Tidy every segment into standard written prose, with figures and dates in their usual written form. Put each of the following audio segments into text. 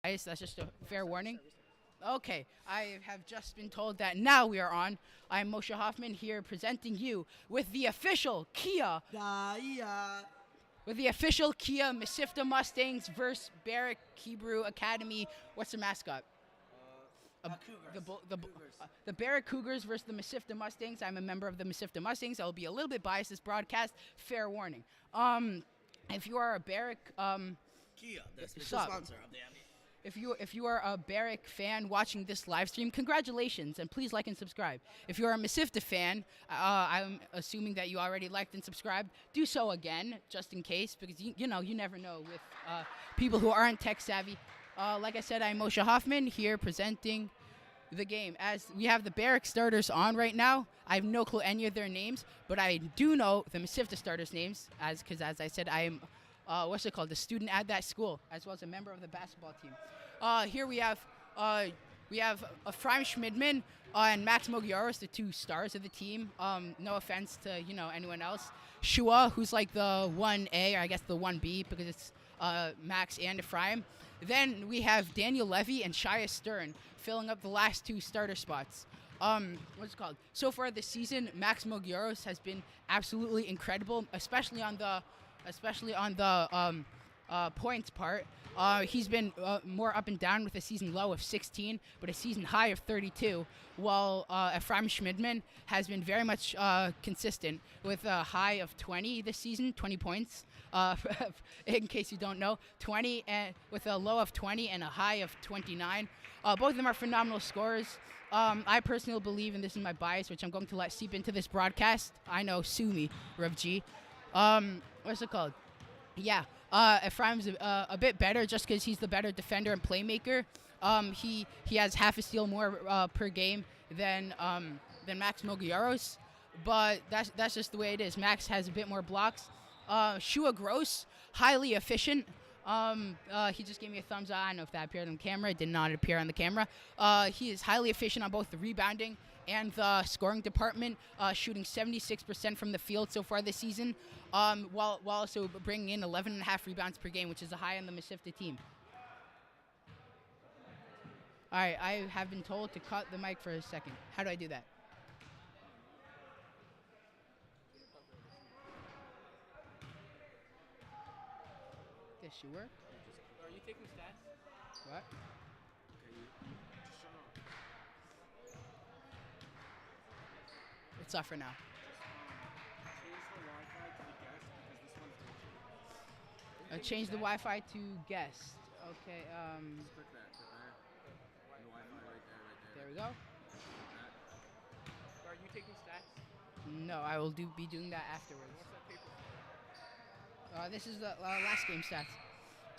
Guys, that's just a fair warning. Okay, I have just been told that now we are on. I'm Moshe Hoffman here presenting you with the official Kia Mesivta Mustangs versus Barrack Hebrew Academy. What's the mascot? The Barrack Cougars versus the Mesivta Mustangs. I'm a member of the Mesivta Mustangs. I'll be a little bit biased this broadcast. Fair warning. If you are a Barrack, Kia, the sponsor of the NBA. If you are a Barrack fan watching this live stream, congratulations, and please like and subscribe. If you're a Mesivta fan, I'm assuming that you already liked and subscribed. Do so again, just in case, because you never know with people who aren't tech savvy. Like I said, I'm Moshe Hoffman here presenting the game. As we have the Barrack starters on right now, I have no clue any of their names, but I do know the Mesivta starters' names, because as I said, I am the student at that school, as well as a member of the basketball team. Here we have Ephraim Schmidman and Max Mogioros, the two stars of the team. No offense to anyone else. Shua, who's like the 1A, or I guess the 1B, because it's Max and Ephraim. Then we have Daniel Levy and Shia Stern filling up the last two starter spots. What's it called? So far this season, Max Mogioros has been absolutely incredible, especially on the points part. He's been more up and down with a season low of 16, but a season high of 32, while Ephraim Schmidman has been very much consistent with a high of 20 this season, 20 points. In case you don't know, 20 with a low of 20 and a high of 29. Both of them are phenomenal scorers. I personally believe, and this is my bias, which I'm going to let seep into this broadcast. I know, sue me, Rev G. What's it called? Yeah, Ephraim's a bit better just because he's the better defender and playmaker. He has half a steal more per game than Max Mogioros, but that's just the way it is. Max has a bit more blocks. Shua Gross, highly efficient. He just gave me a thumbs up. I don't know if that appeared on the camera. It did not appear on the camera. He is highly efficient on both the rebounding and the scoring department, shooting 76% from the field so far this season, while also bringing in 11.5 rebounds per game, which is a high on the Mesivta team. All right, I have been told to cut the mic for a second. How do I do that? This should work. Are you taking stats? What? It's off for now. Change the Wi-Fi to guest. Okay. Just click that. The Wi-Fi right there. There we go. Are you taking stats? No, I will be doing that afterwards. What's that paper? This is the last game stats.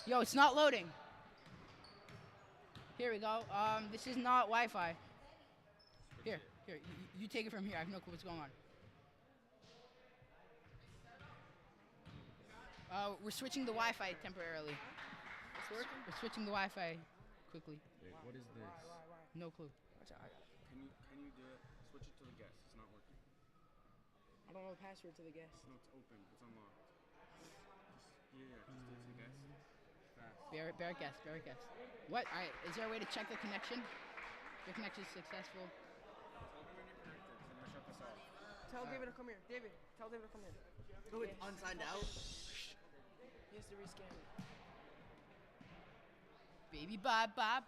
Yo, it's not loading. Here we go. This is not Wi-Fi. Here, you take it from here. I have no clue what's going on. We're switching the Wi-Fi temporarily. It's working? We're switching the Wi-Fi quickly. Wait, what is this? No clue. Can you do it? Switch it to the guest. It's not working. I don't know the password to the guest. No, it's open. It's unlocked. Just do it to the guest. Fast. Barrack guest. What? All right. Is there a way to check the connection? Your connection is successful. Tell me when you're connected. I'm gonna shut this off. Tell David to come here. David, tell David to come here. Oh, it's unsigned out? He has to rescan it. Baby, bye. Tell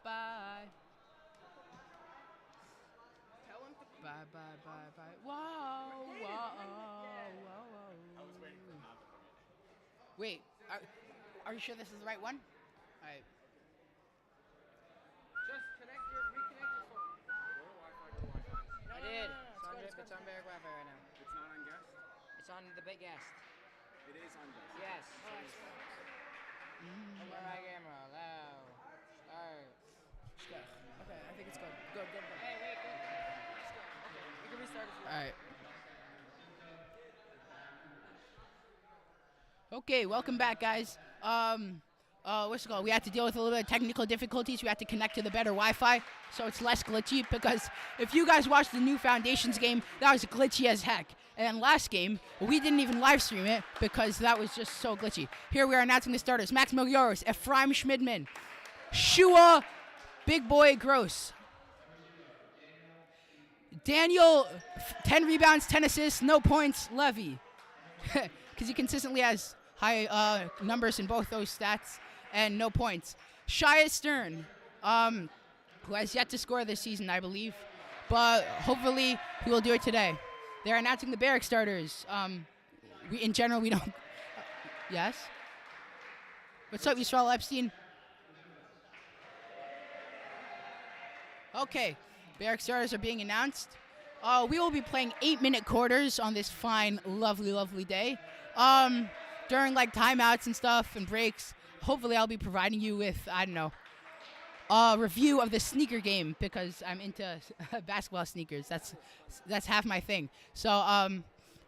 him to Bye. Whoa. I was waiting for him not to come in. Wait, are you sure this is the right one? All right. just reconnect your phone. Go to Wi-Fi. I did. No, It's on Barrack Wi-Fi right now. It's not on guest? It's on the big guest. It is on guest. Yes. Mm. Over my camera. Low. Start. Okay, I think it's good. Good. Hey, wait. Okay, we can restart if you want. All right. Okay, welcome back, guys. What's it called? We had to deal with a little bit of technical difficulties. We had to connect to the better Wi-Fi, so it's less glitchy. Because if you guys watched the new Foundations game, that was glitchy as heck. And then last game, we didn't even live stream it because that was just so glitchy. Here we are announcing the starters: Max Mogioros, Ephraim Schmidman. Shua, big boy Gross. Daniel, 10 rebounds, 10 assists, no points. Levy, because he consistently has high numbers in both those stats, and no points. Shia Stern, who has yet to score this season, I believe, but hopefully he will do it today. They're announcing the Barrack starters. In general, we don't. Yes? What's up, Yisrael Epstein? Okay, Barrack starters are being announced. We will be playing 8-minute quarters on this fine, lovely, lovely day. During like timeouts and stuff and breaks, hopefully I'll be providing you with, I don't know, a review of the sneaker game because I'm into basketball sneakers. That's half my thing. So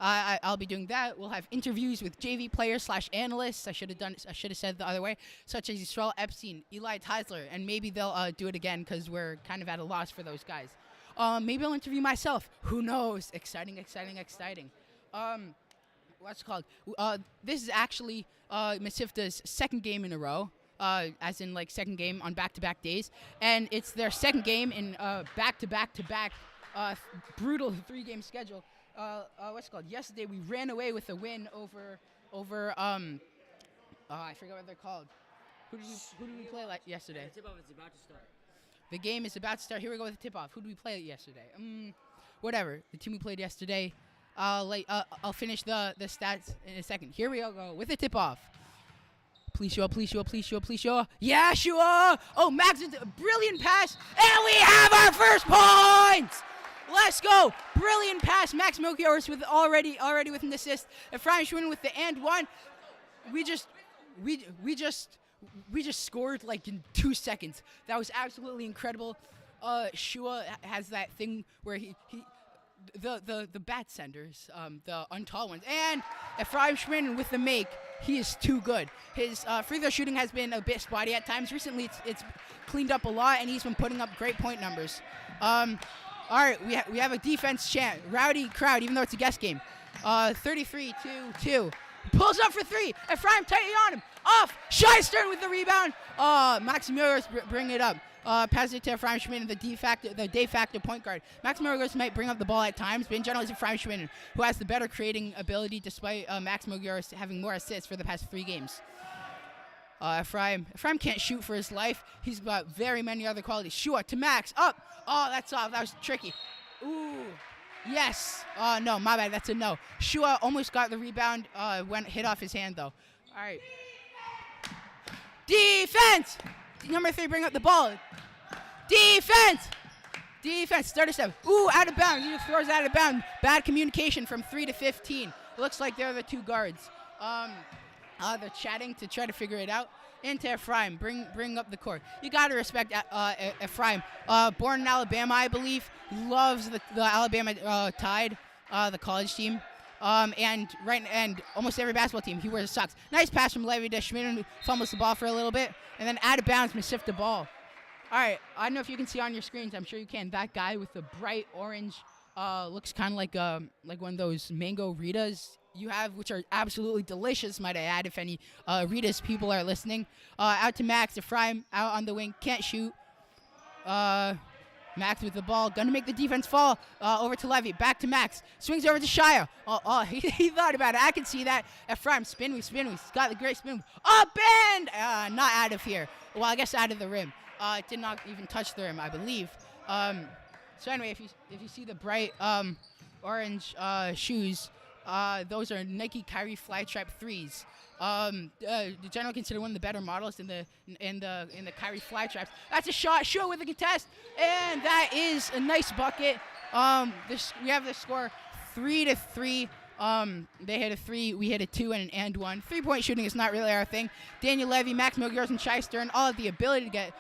I'll be doing that. We'll have interviews with JV players / analysts. I should have said it the other way, such as Yisrael Epstein, Eli Teisler, and maybe they'll do it again because we're kind of at a loss for those guys. Maybe I'll interview myself. Who knows? Exciting, exciting, exciting. What's it called? This is actually Mesivta's second game in a row, as in like second game on back-to-back days, and it's their second game in back-to-back-to-back brutal 3-game schedule. What's it called? Yesterday we ran away with a win over I forgot what they're called. Who did we play yesterday? The tip-off is about to start. The game is about to start. Here we go with the tip-off. Who did we play yesterday? Whatever. The team we played yesterday. I'll finish the stats in a second. Here we go with the tip-off. Please show up, please show up, please show up, please show up. Yeah, Shua! Oh, Max with a brilliant pass, and we have our first points! Let's go! Brilliant pass. Max Melchior's with already with an assist. Ephraim Schwinn with the and one. We just scored like in 2 seconds. That was absolutely incredible. Shua has that thing where the bat senders, the untall ones, and Ephraim Schwinn with the make. He is too good. His free throw shooting has been a bit spotty at times. Recently, it's cleaned up a lot, and he's been putting up great point numbers. All right, we have a defense chant. Rowdy crowd, even though it's a guest game. 33-2. Pulls up for 3. Ephraim tightly on him. Off. Shai Stern with the rebound. Max Muros bring it up. Pass it to Ephraim Schmidt, the de facto point guard. Max Muros might bring up the ball at times, but in general, it's Ephraim Schmidt who has the better creating ability, despite Max Muros having more assists for the past 3 games. Ephraim can't shoot for his life. He's got very many other qualities. Shua to Max. Up. Oh, that's off. That was tricky. Ooh. Yes. Oh, no, my bad. That's a no. Shua almost got the rebound. Hit off his hand, though. All right. Defense. Number 3, bring up the ball. Defense. Starter step. Ooh, out of bounds. He just throws out of bounds. Bad communication from 3 to 15. Looks like they're the 2 guards. They're chatting to try to figure it out. Into Ephraim. Bring up the court. You got to respect Ephraim. Born in Alabama, I believe. Loves the Alabama Tide, the college team. And almost every basketball team, he wears socks. Nice pass from Levy to Schmidt, who fumbles the ball for a little bit. And then out of bounds, Mesivta ball. All right, I don't know if you can see on your screens. I'm sure you can. That guy with the bright orange looks kind of like one of those mango Ritas you have, which are absolutely delicious, might I add, if any Ritas people are listening. Out to Max. Ephraim out on the wing. Can't shoot. Max with the ball. Gonna make the defense fall. Over to Levy. Back to Max. Swings over to Shia. He thought about it. I can see that. Ephraim, spin move. He's got the great spin move. Up and not out of here. Well, I guess out of the rim. It did not even touch the rim, I believe. So anyway, if you see the bright orange shoes, those are Nike Kyrie Flytrap 3s. The general considered one of the better models in the Kyrie Flytraps. That's a shot. Show with a contest, and that is a nice bucket. We have the score 3-3. They hit a 3, we hit a 2 and 1. 3-point shooting is not really our thing. Daniel Levy, Max Milgers, and Shai Stern all have the ability to get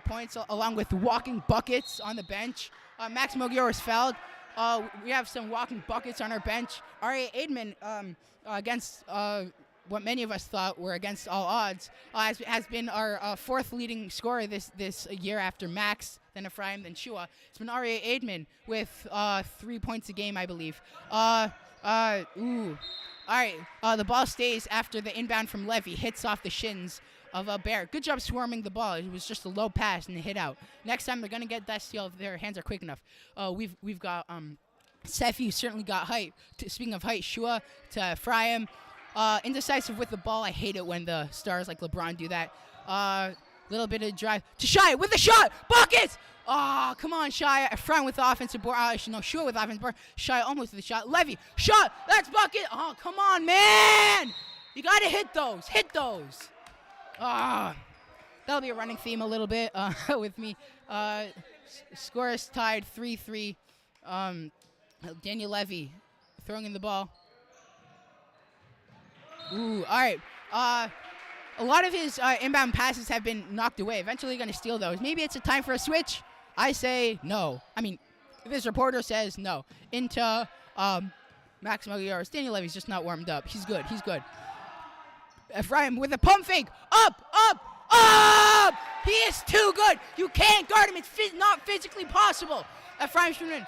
points along with walking buckets on the bench. Max Milgers fouled. We have some walking buckets on our bench. R.A. Aidman against what many of us thought were against all odds has been our 4th leading scorer this year after Max, then Ephraim, then Shua. It's been R.A. Aidman with 3 points a game, I believe. All right. The ball stays after the inbound from Levy hits off the shins of Barrack. Good job swarming the ball. It was just a low pass and a hit out. Next time they're gonna get that steal if their hands are quick enough. We've got Sefi certainly got height. Speaking of height, Shua to Ephraim. Indecisive with the ball. I hate it when the stars like LeBron do that. Little bit of drive to Shai with the shot. Buckets! Oh, come on, Shai. Ephraim with the offensive board. No, Shua with the offensive board. Shai almost with the shot. Levy, shot. That's bucket. Oh, come on, man. You got to hit those. Hit those. That'll be a running theme a little bit with me. Score is tied 3-3. Daniel Levy throwing in the ball. Ooh, all right. A lot of his inbound passes have been knocked away. Eventually going to steal those. Maybe it's a time for a switch. I say no. I mean, this reporter says no. Into Max Moglioris. Daniel Levy's just not warmed up. He's good. He's good. Ephraim with a pump fake. Up! He is too good. You can't guard him. It's not physically possible. Ephraim Schmidt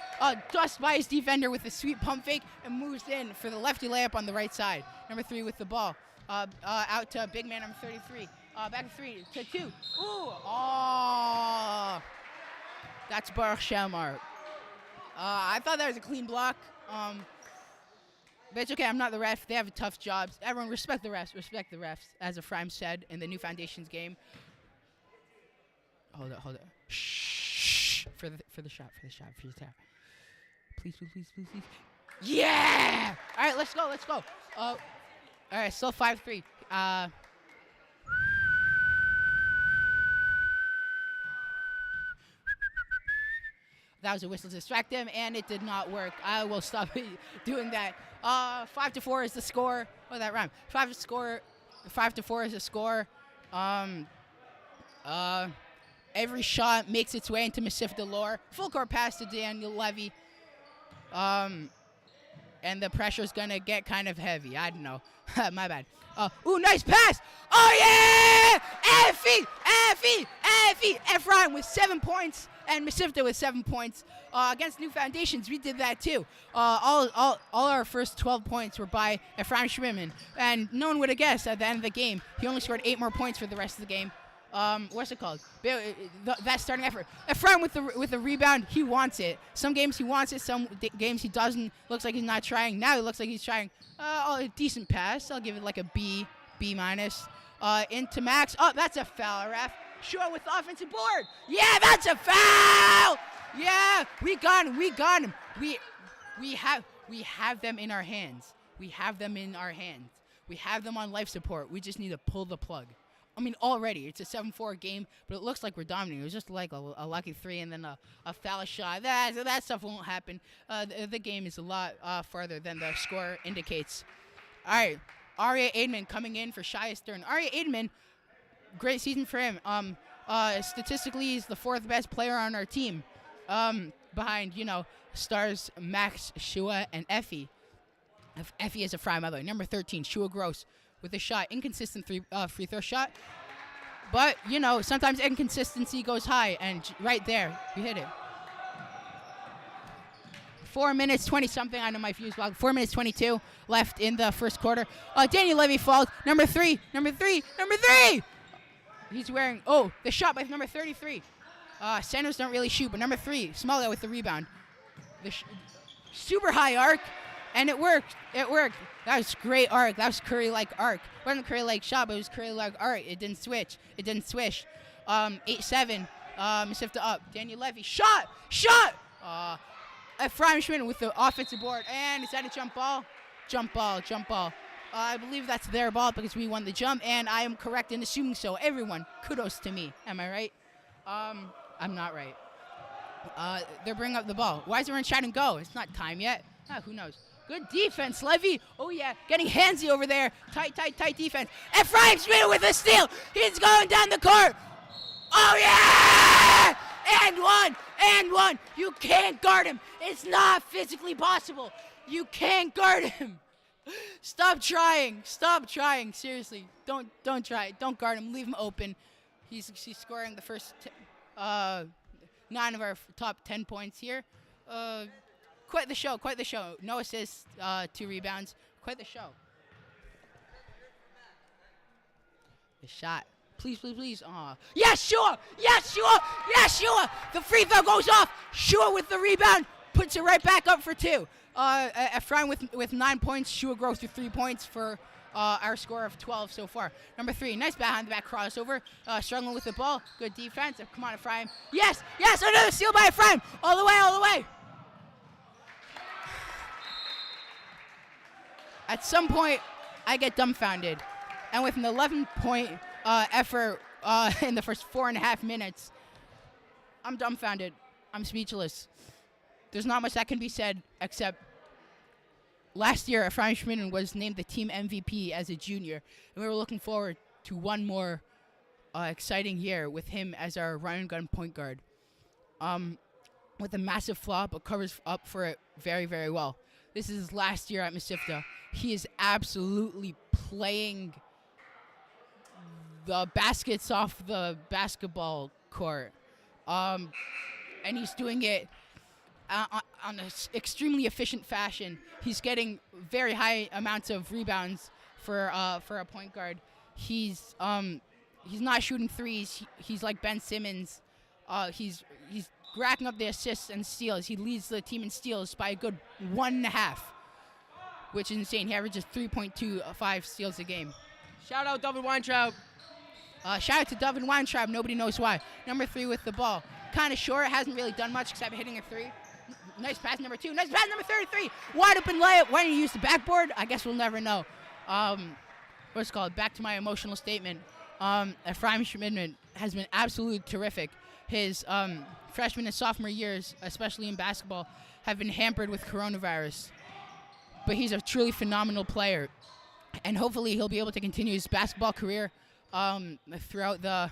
dust by his defender with a sweet pump fake and moves in for the lefty layup on the right side. Number 3 with the ball. Out to big man number 33. Back to 3 to 2. Ooh! Oh! That's Baruch Shamar. I thought that was a clean block. But it's okay. I'm not the ref. They have tough jobs. Everyone respect the refs. Respect the refs, as Ephraim said in the New Foundations game. Hold it. Shh. For the shot. Please. Yeah! All right, let's go. All right, still 5-3. That was a whistle to distract him, and it did not work. I will stop doing that. 5-4 is the score. Oh, that rhymed. 5-4 is the score. Every shot makes its way into Mesivta lore. Full court pass to Daniel Levy. And the pressure's gonna get kind of heavy. I don't know. My bad. Ooh, nice pass. Oh, yeah! Effie! Ephraim with 7 points and Mesivta with 7 points. Against New Foundations, we did that too. All our first 12 points were by Ephraim Schmidman. And no one would have guessed at the end of the game. He only scored 8 more points for the rest of the game. What's it called? That starting effort. Ephraim with the rebound, he wants it. Some games he wants it, some games he doesn't. Looks like he's not trying. Now it looks like he's trying. A decent pass. I'll give it like a B minus. Into Max. Oh, that's a foul, ref. Sure, with the offensive board. Yeah, that's a foul. Yeah, we got him. We have them in our hands. We have them on life support. We just need to pull the plug. I mean, already, it's a 7-4 game, but it looks like we're dominating. It was just like a lucky 3 and then a foul shot. That stuff won't happen. The game is a lot farther than the score indicates. All right, Aria Aidman coming in for Shia Stern. Aria Aidman, great season for him. Statistically, he's the 4th best player on our team, behind, stars Max, Shua, and Effie. Effie is a fry, by the way. Number 13, Shua Gross. With a shot, inconsistent free throw shot. But, sometimes inconsistency goes high, and right there, you hit it. 4 minutes, 20-something. I know my fuse log. 4 minutes, 22 left in the first quarter. Daniel Levy falls. Number three. He's wearing, the shot by number 33. Centers don't really shoot, but number 3, small guy with the rebound. Super high arc, and it worked. That was great arc. That was Curry-like arc. It wasn't Curry-like shot, but it was Curry-like arc. It didn't swish. 8-7. Mesivta up. Daniel Levy. Shot! Ephraim Schmidt with the offensive board. And is that a jump ball? Jump ball. I believe that's their ball because we won the jump, and I am correct in assuming so. Everyone, kudos to me. Am I right? I'm not right. They're bringing up the ball. Why is everyone shouting go? It's not time yet. Who knows? Good defense, Levy. Oh, yeah. Getting handsy over there. Tight defense. Ephraim Schmidt with a steal. He's going down the court. Oh, yeah! And one. You can't guard him. It's not physically possible. You can't guard him. Stop trying. Seriously. Don't try. Don't guard him. Leave him open. He's scoring the first 9 of our top 10 points here. Quite the show. No assists, 2 rebounds. Quite the show. The shot. Please, please, please. Yes, Shua! Yes, Shua! Yes, Shua! The free throw goes off. Shua with the rebound. Puts it right back up for 2. Ephraim with 9 points. Shua grows to 3 points for our score of 12 so far. Number 3, nice behind-the-back crossover. Struggling with the ball. Good defense. Come on, Ephraim. Yes! Yes! Another steal by Ephraim! All the way, all the way! At some point, I get dumbfounded. And with an 11-point effort in the first 4.5 minutes, I'm dumbfounded. I'm speechless. There's not much that can be said except last year, Ephraim Schmidman was named the team MVP as a junior, and we were looking forward to one more exciting year with him as our run and gun point guard. With a massive flop, but covers up for it very, very well. This is his last year at Mesivta. He is absolutely playing the baskets off the basketball court, and he's doing it on an extremely efficient fashion. He's getting very high amounts of rebounds for a point guard. He's not shooting threes. He's like Ben Simmons. He's racking up the assists and steals. He leads the team in steals by a good 1.5, which is insane. He averages 3.25 steals a game. Shout out David Weintraub. Shout out to David Weintraub. Nobody knows why. Number 3 with the ball. Kind of short. Hasn't really done much except hitting a 3. Nice pass, number 2. Nice pass, number 33. Wide open layup. Why didn't you use the backboard? I guess we'll never know. What's it called? Back to my emotional statement. Ephraim Schmidman has been absolutely terrific. His freshman and sophomore years, especially in basketball, have been hampered with coronavirus. But he's a truly phenomenal player. And hopefully he'll be able to continue his basketball career throughout the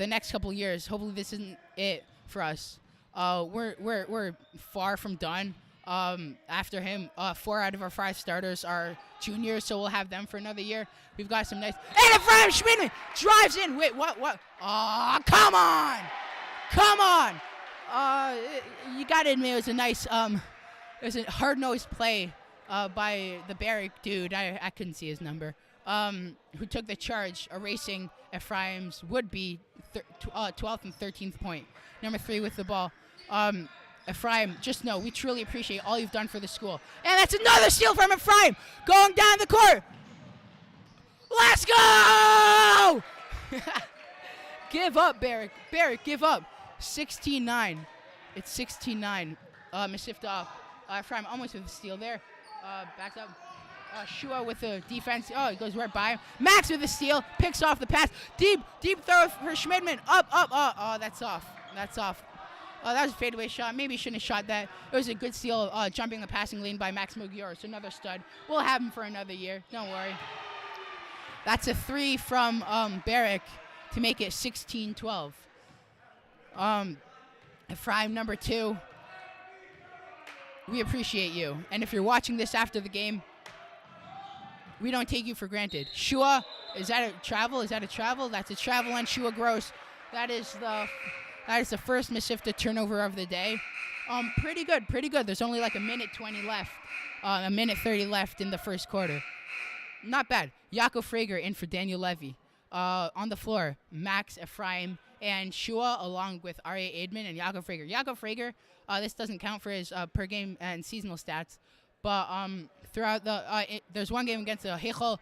next couple of years. Hopefully this isn't it for us. We're far from done. After him, 4 out of our 5 starters are juniors, so we'll have them for another year. We've got some nice. And Ephraim Schmidman drives in. Wait, what? Oh, come on! Come on! You gotta admit it was a nice, it was a hard-nosed play by the Barrack dude. I couldn't see his number. Who took the charge, erasing Ephraim's would-be 12th and 13th point. Number 3 with the ball. Ephraim, just know we truly appreciate all you've done for the school. And that's another steal from Ephraim, going down the court. Let's go! Give up, Barrack. Barrack, give up. 16-9. It's 16-9. Mesivta up. Ephraim almost with a steal there. Back up. Shua with the defense. Oh, he goes right by him. Max with the steal. Picks off the pass. Deep throw for Schmidman. Up. Oh, that's off. That's off. Oh, that was a fadeaway shot. Maybe he shouldn't have shot that. It was a good steal, jumping the passing lane by Max Mugiora. So another stud. We'll have him for another year. Don't worry. That's a 3 from Barrack to make it 16-12. Ephraim, number 2. We appreciate you. And if you're watching this after the game, we don't take you for granted. Shua, is that a travel? Is that a travel? That's a travel on Shua Gross. That is the first Mesivta turnover of the day. Pretty good. There's only like a minute 20 left. A minute 30 left in the first quarter. Not bad. Yaakov Frager in for Daniel Levy. On the floor, Max, Ephraim, and Shua, along with Aryeh Aidman and Yaakov Frager. Yaakov Frager, this doesn't count for his per game and seasonal stats, but throughout there's one game against the Heichel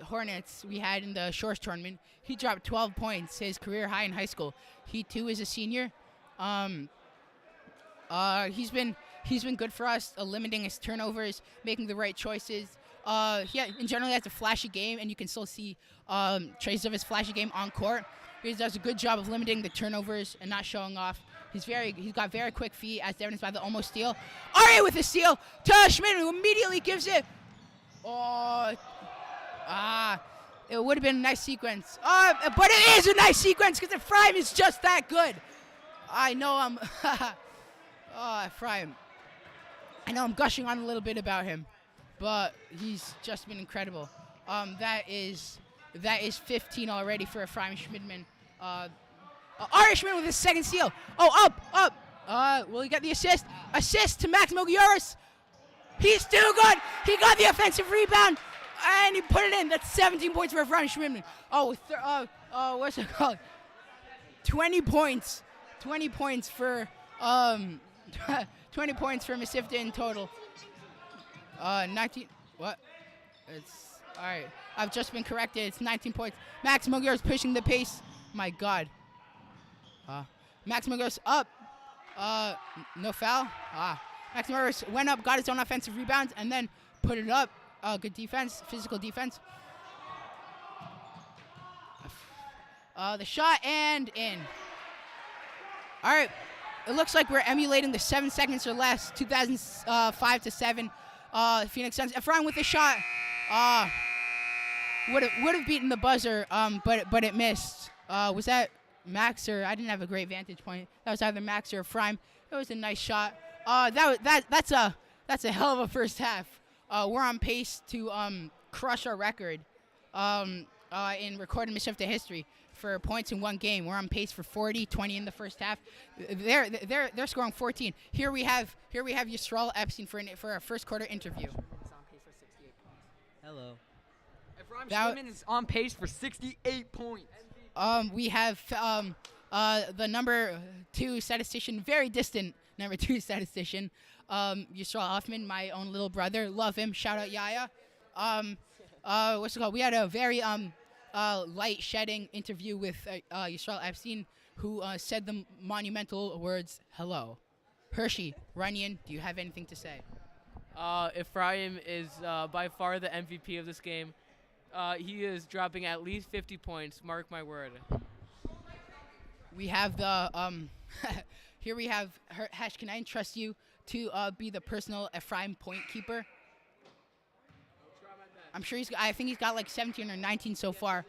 Hornets we had in the Shores tournament. He dropped 12 points, his career high in high school. He too is a senior. He's been good for us, limiting his turnovers, making the right choices. In general, he has a flashy game, and you can still see traces of his flashy game on court. He does a good job of limiting the turnovers and not showing off. He's got very quick feet, as evidenced by the almost steal. Aryeh with a steal to Schmidt, who immediately gives it. It would have been a nice sequence. But it is a nice sequence because Ephraim is just that good. I know I'm. Ephraim. I know I'm gushing on a little bit about him, but he's just been incredible. That is 15 already for Ephraim Schmidman. Aryeh Schmidman with his second steal. Up. Will he get the assist? Assist to Max Mugiora. He's too good. He got the offensive rebound, and he put it in. That's 17 points for Ephraim Schmidman. what's it called? 20 points. 20 points for 20 points for Mesivta in total. 19. What? It's all right. I've just been corrected. It's 19 points. Max Mogier is pushing the pace. My God. Max Mogier up. No foul. Max Mogier went up, got his own offensive rebounds, and then put it up. Good defense, physical defense. The shot and in. All right. It looks like we're emulating the 7 seconds or less, 2005 to 7 Phoenix Suns. Ephraim with the shot. Would have beaten the buzzer, but it missed. Was that Max or I didn't have a great vantage point. That was either Max or Ephraim. It was a nice shot. That's a hell of a first half. We're on pace to crush our record in recorded Mesivta history for points in one game. We're on pace for 40, 20 in the first half. They're scoring 14. Here we have Yisrael Epstein for our first quarter interview. Hello. Ephraim Schwimmen is on pace for 68 points. We have the number 2 statistician, very distant number 2 statistician, Yisrael Hoffman, my own little brother. Love him. Shout out Yaya. What's it called? We had a very light shedding interview with Yisrael Epstein, who said the monumental words, hello. Hershey, Runyon, do you have anything to say? Ephraim is by far the MVP of this game. He is dropping at least 50 points. Mark my word. We have the here we have Hash. Can I entrust you to be the personal Ephraim point keeper? I'm sure I think he's got like 17 or 19 so far.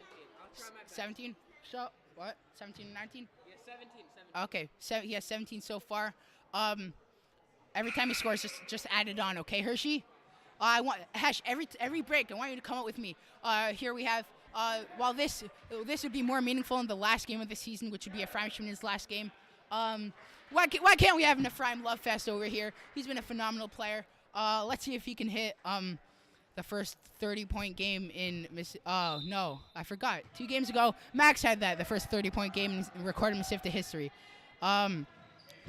17? So what? 17 and 19? Yeah, 17. Okay, he has 17 so far. Every time he scores, just add it on, okay, Hershey? I want Hash every break. I want you to come up with me. Here we have. While this would be more meaningful in the last game of the season, which would be Ephraim Schwimmen's last game. Why can't we have an Ephraim love fest over here? He's been a phenomenal player. Let's see if he can hit the first 30-point game in oh no, I forgot. 2 games ago, Max had the first 30-point game in recorded Mesivta history.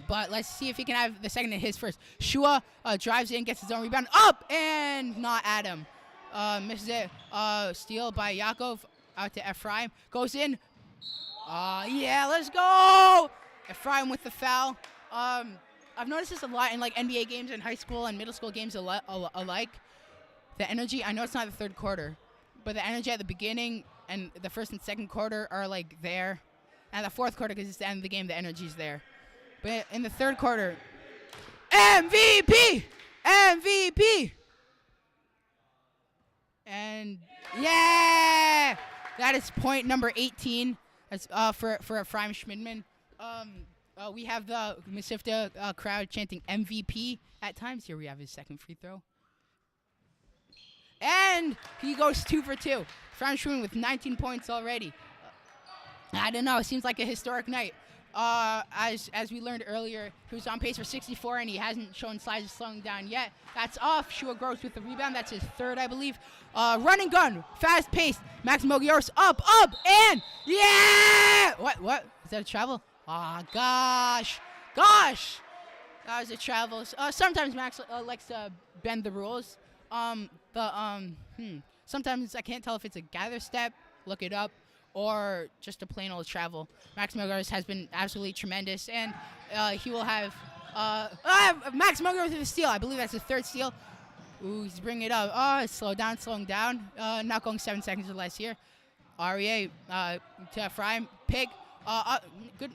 But let's see if he can have the second in his first. Shua drives in, gets his own rebound, up, and not at him. Misses it. Steal by Yaakov out to Ephraim. Goes in. Yeah, let's go. Ephraim with the foul. I've noticed this a lot in like NBA games and high school and middle school games alike. The energy, I know it's not the third quarter, but the energy at the beginning and the first and second quarter are like there. And the fourth quarter, because it's the end of the game, the energy's there. But in the third quarter, MVP! MVP! And yeah! That is point number 18 as, for Ephraim Schmidman. We have the Mesivta crowd chanting MVP at times. Here we have his second free throw. And he goes 2 for 2. Ephraim Schmidman with 19 points already. I don't know. It seems like a historic night. As we learned earlier, he was on pace for 64, and he hasn't shown signs of slowing down yet. That's off. Shua Gross with the rebound. That's his third, I believe. Run and gun. Fast paced. Max Mogioris up, and yeah! What? Is that a travel? Gosh. That was a travel. Sometimes Max likes to bend the rules. Sometimes I can't tell if it's a gather step. Look it up. Or just a plain old travel. Max Mogars has been absolutely tremendous, and he will have Max Mogars with a steal. I believe that's his third steal. Ooh, he's bringing it up. It's slowing down. Not going 7 seconds or less here. REA to Ephraim. Pick.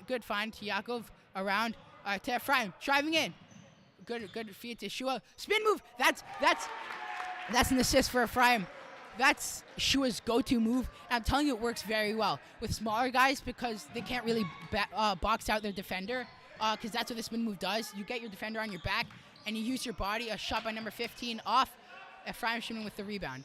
Good find to Yaakov around to Ephraim. Driving in. Good feed to Shua. Spin move. That's an assist for Ephraim. That's Shua's go-to move. And I'm telling you, it works very well with smaller guys because they can't really box out their defender because that's what the spin move does. You get your defender on your back, and you use your body. A shot by number 15 off. Ephraim Schwimmen with the rebound.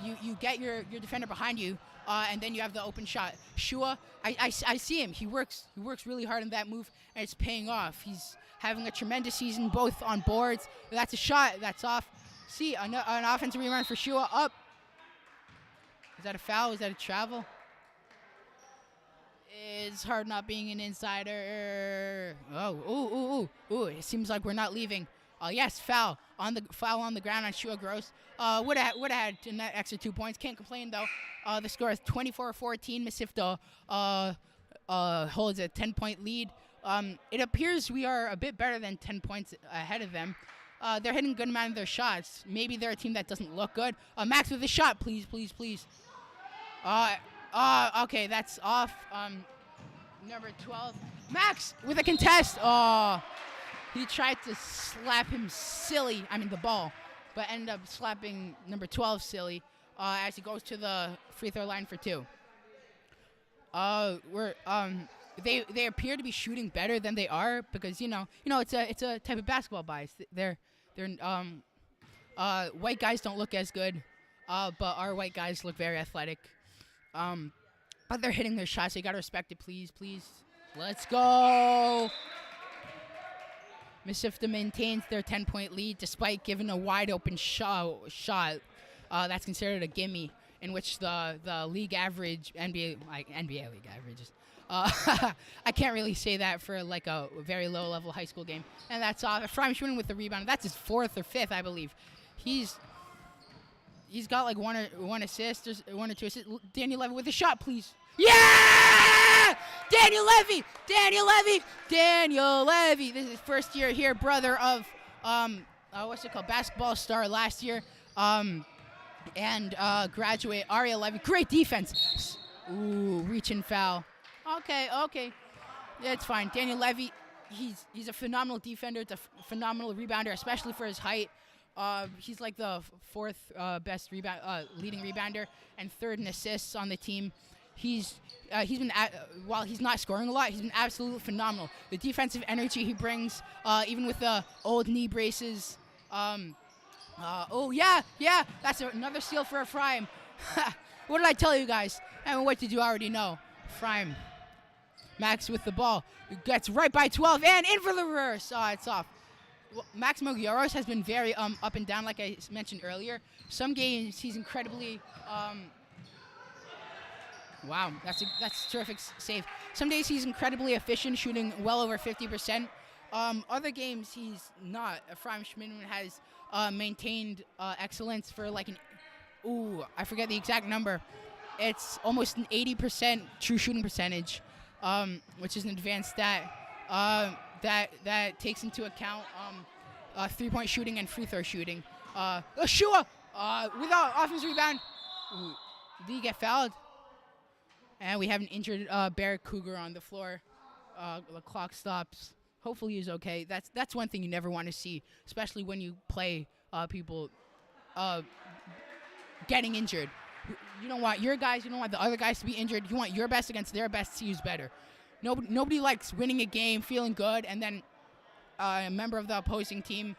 You get your defender behind you, and then you have the open shot. Shua, I see him. He works really hard on that move, and it's paying off. He's having a tremendous season, both on boards. That's a shot. That's off. See, an offensive rebound for Shua. Up. Is that a foul? Is that a travel? It's hard not being an insider. Oh, ooh. It seems like we're not leaving. Yes, foul on the ground on Shua Gross. Would have had an extra 2 points. Can't complain though. The score is 24-14. Mesivta holds a 10-point lead. It appears we are a bit better than 10 points ahead of them. They're hitting a good amount of their shots. Maybe they're a team that doesn't look good. Max with a shot, please. Okay, that's off. Number 12. Max with a contest. He tried to slap him silly. The ball. But ended up slapping number 12 silly as he goes to the free throw line for 2. They appear to be shooting better than they are because it's a type of basketball bias. They're white guys don't look as good, but our white guys look very athletic. But they're hitting their shots, so you gotta respect it, please. Let's go. Mesivta maintains their 10-point lead despite giving a wide open shot. That's considered a gimme, in which the league average NBA league averages. I can't really say that for like a very low level high school game. And that's off. Freimann with the rebound. That's his 4th or 5th, I believe. He's got like one or 2 assists. Daniel Levy with a shot, please. Yeah! Daniel Levy. This is his first year here, brother of basketball star last year. And graduate Ariel Levy. Great defense. Ooh, reach and foul. Okay. Yeah, it's fine. Daniel Levy, he's a phenomenal defender. It's a phenomenal rebounder, especially for his height. He's like the 4th best leading rebounder and 3rd in assists on the team. He's been while he's not scoring a lot, he's been absolutely phenomenal. The defensive energy he brings, even with the old knee braces. That's another steal for Ephraim. What did I tell you guys? And what did you already know? Ephraim. Max with the ball. Gets right by 12 and in for the reverse. It's off. Well, Max Mogioros has been very up and down, like I mentioned earlier. Some games he's incredibly wow, that's a terrific save. Some days he's incredibly efficient, shooting well over 50%. Other games he's not. Ephraim Schmidman has maintained excellence for like I forget the exact number. It's almost an 80% true shooting percentage, which is an advanced stat that takes into account 3-point shooting and free throw shooting. Shua without offensive rebound. Ooh, did he get fouled? And we have an injured Barrack Cougar on the floor. The clock stops. Hopefully he's okay. That's one thing you never want to see, especially when you play people getting injured. You don't want your guys, you don't want the other guys to be injured. You want your best against their best to see who's better. Nobody likes winning a game, feeling good, and then a member of the opposing team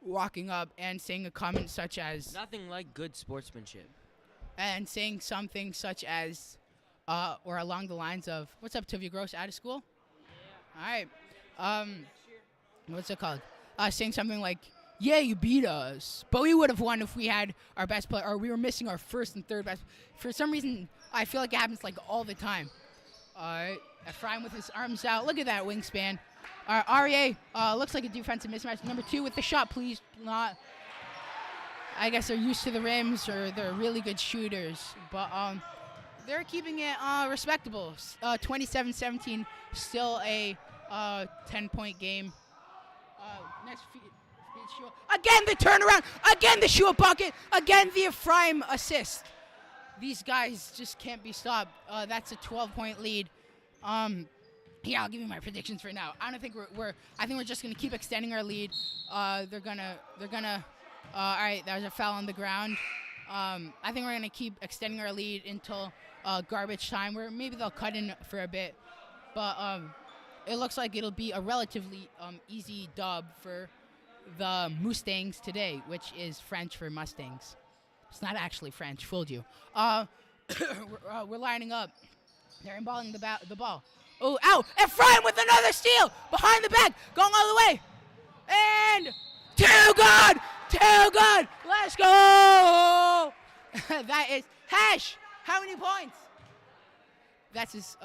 walking up and saying a comment such as... Nothing like good sportsmanship. And saying something such as, or along the lines of, what's up, Tovia Gross, out of school? Yeah. All right. What's it called? Saying something like, yeah, you beat us, but we would have won if we had our best player, or we were missing our 1st and 3rd best. For some reason, I feel like it happens like all the time. All right. Ephraim with his arms out. Look at that wingspan. REA looks like a defensive mismatch. Number 2 with the shot, please. Not. I guess they're used to the rims, or they're really good shooters. But they're keeping it respectable. 27-17, still a 10-point game. Next feed Shua. Again the turnaround. Again the Shua bucket. Again the Ephraim assist. These guys just can't be stopped. That's a 12-point lead. Yeah, I'll give you my predictions for now. I don't think I think we're just gonna keep extending our lead. They're gonna. All right, that was a foul on the ground. I think we're gonna keep extending our lead until garbage time, where maybe they'll cut in for a bit. But it looks like it'll be a relatively easy dub for the Mustangs today, which is French for Mustangs. It's not actually French. Fooled you. We're lining up. They're inballing the ball. Oh, ow! Ephraim with another steal! Behind the back! Going all the way! And... too good! Too good! Let's go! That is... Hash! How many points? That's his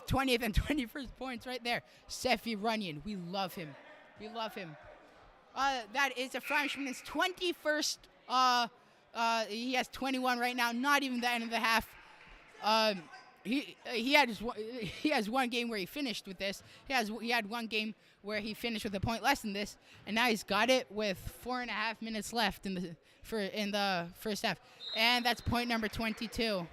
20th and 21st points right there. Sefi Runyon, we love him. We love him. That is Ephraim Schmidt's 21st. He has 21 right now. Not even the end of the half. He has one game where he finished with this. He had one game where he finished with a point less than this, and now he's got it with 4.5 minutes left in the first half, and that's point number 22.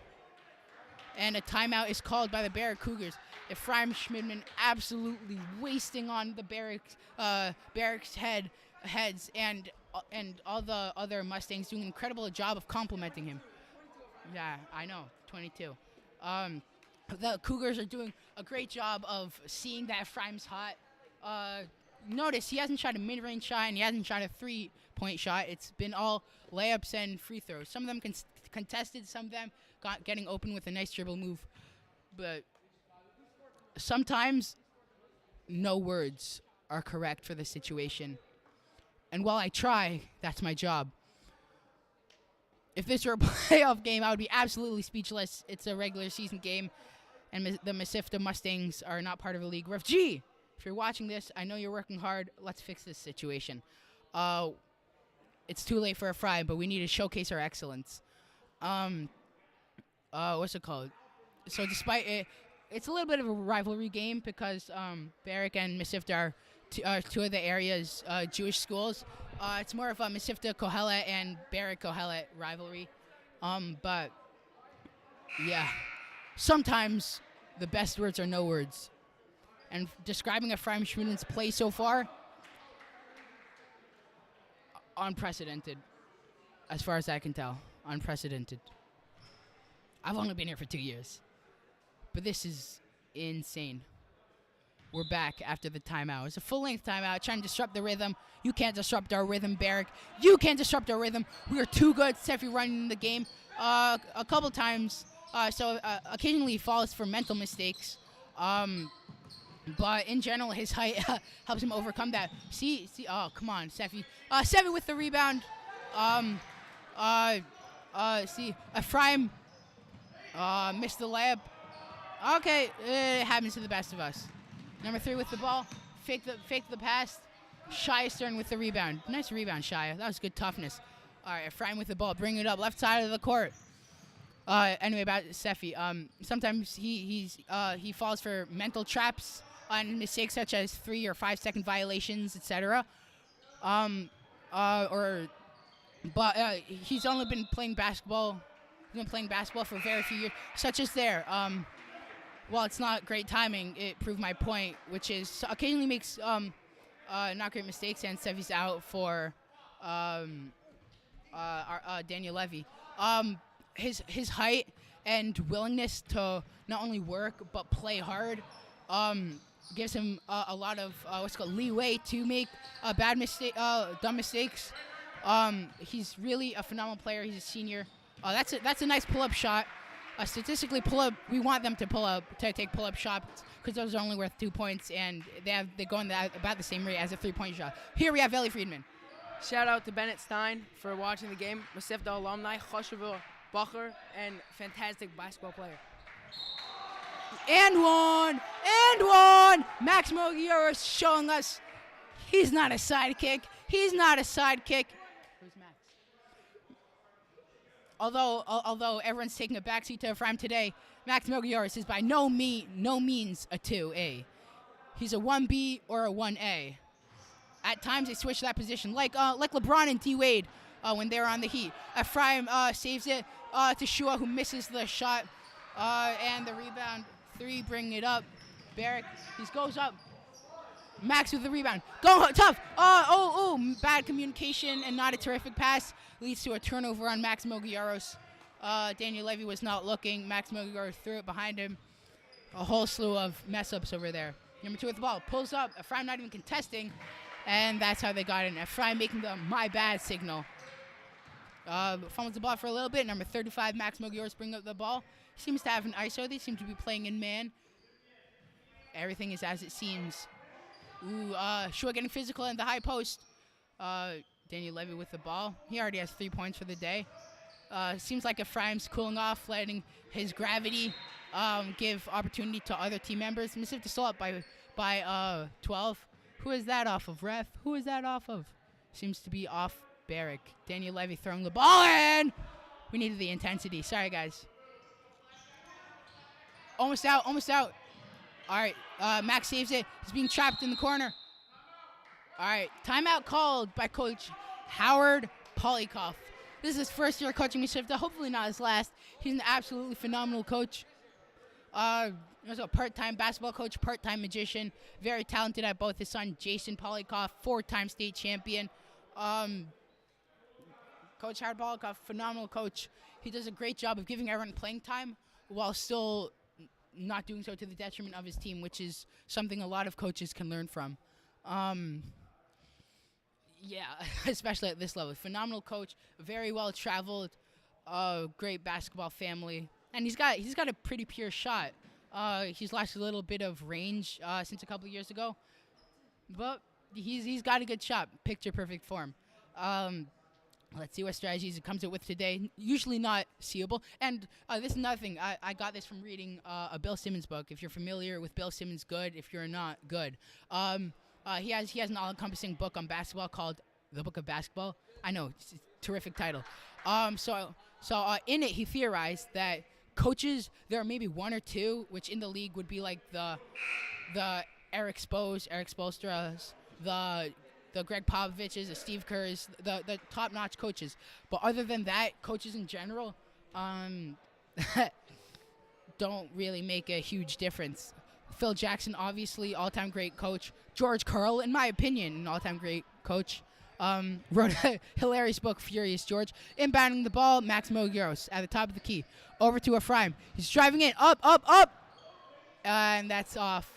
And a timeout is called by the Barrack Cougars. Ephraim Schmidman absolutely wasting on the Barrack's heads, and all the other Mustangs doing an incredible job of complimenting him. Yeah, I know, 22. The Cougars are doing a great job of seeing that Ephraim's hot. Notice he hasn't shot a mid-range shot and he hasn't shot a three-point shot. It's been all layups and free throws. Some of them contested, some of them getting open with a nice dribble move. But sometimes no words are correct for the situation. And while I try, that's my job. If this were a playoff game, I would be absolutely speechless. It's a regular season game, and the Mesivta Mustangs are not part of a league. Ref G, if you're watching this, I know you're working hard. Let's fix this situation. It's too late for a fry, but we need to showcase our excellence. What's it called? So despite it, it's a little bit of a rivalry game because Barrack and Mesivta are two of the area's Jewish schools. It's more of a Mesivta Kohelet and Barrack Kohelet rivalry. But yeah, sometimes the best words are no words. And describing Ephraim Schmidman's play so far, unprecedented, as far as I can tell. Unprecedented. I've only been here for 2 years, but this is insane. We're back after the timeout. It's a full-length timeout, trying to disrupt the rhythm. You can't disrupt our rhythm, Barrack. You can't disrupt our rhythm. We are too good. Sefi running the game a couple times. So occasionally he falls for mental mistakes. But in general, his height helps him overcome that. See. Oh, come on, Sefi. Sefi with the rebound. See, Ephraim missed the layup. Okay, it happens to the best of us. Number 3 with the ball. Fake the pass. Shia Stern with the rebound. Nice rebound, Shia. That was good toughness. All right, Ephraim with the ball. Bring it up. Left side of the court. Anyway, about Sefi. Sometimes he falls for mental traps on mistakes such as 3 or 5 second violations, etc. But he's only been playing basketball. He's been playing basketball for very few years, such as there. While it's not great timing, it proved my point, which is occasionally makes not great mistakes, and Sefi's out for Daniel Levy. His height and willingness to not only work but play hard gives him a lot of leeway to make dumb mistakes. He's really a phenomenal player. He's a senior. That's a nice pull-up shot. Statistically, we want them to take pull-up shots because those are only worth 2 points, and they go in about the same rate as a 3-point shot. Here we have Eli Friedman. Shout out to Bennett Stein for watching the game. Mesivta alumni, Choshev Bacher, and fantastic basketball player. And one! Max Mogiora showing us he's not a sidekick. Who's Max? Although everyone's taking a backseat to Ephraim today, Max Mogioris is by no means a 2A. He's a 1B or a 1A. At times they switch that position, like LeBron and D Wade when they're on the Heat. Ephraim saves it to Shua, who misses the shot, and the rebound. 3, bringing it up. Barrack, he goes up. Max with the rebound. Go tough. Bad communication and not a terrific pass leads to a turnover on Max Mogiaros. Daniel Levy was not looking. Max Mogiaros threw it behind him. A whole slew of mess-ups over there. Number 2 with the ball. Pulls up. Ephraim not even contesting. And that's how they got in. Ephraim making the my bad signal. Fumbles the ball for a little bit. Number 35, Max Mogiaros bring up the ball. Seems to have an ISO. They seem to be playing in man. Everything is as it seems. Shua getting physical in the high post. Daniel Levy with the ball. He already has 3 points for the day. Seems like Ephraim's cooling off, letting his gravity give opportunity to other team members. Mesivta still up by 12. Who is that off of, ref? Who is that off of? Seems to be off Barrack. Daniel Levy throwing the ball in. We needed the intensity. Sorry, guys. Almost out. All right, Max saves it. He's being trapped in the corner. All right, timeout called by Coach Howard Polikoff. This is his first year coaching Mesivta. Hopefully not his last. He's an absolutely phenomenal coach. He's a part-time basketball coach, part-time magician. Very talented at both. His son, Jason Polikoff, 4-time state champion. Coach Howard Polikoff, phenomenal coach. He does a great job of giving everyone playing time while still not doing so to the detriment of his team, which is something a lot of coaches can learn from. Yeah, especially at this level. Phenomenal coach, very well traveled, great basketball family, and he's got a pretty pure shot. He's lost a little bit of range since a couple years ago, but he's got a good shot, picture perfect form. Let's see what strategies it comes up with today. Usually not seeable. And this is another thing. I got this from reading a Bill Simmons book. If you're familiar with Bill Simmons, good. If you're not, good. He has an all-encompassing book on basketball called The Book of Basketball. I know, it's a terrific title. So in it, he theorized that coaches, there are maybe one or two, which in the league would be like the Eric Spoelstra's, the Greg Popovich's, the Steve Kerr's, the top-notch coaches. But other than that, coaches in general don't really make a huge difference. Phil Jackson, obviously, all-time great coach. George Karl, in my opinion, an all-time great coach. Wrote a hilarious book, Furious George. Inbounding the ball, Maximo Guerreros at the top of the key. Over to Ephraim. He's driving in. Up. And that's off.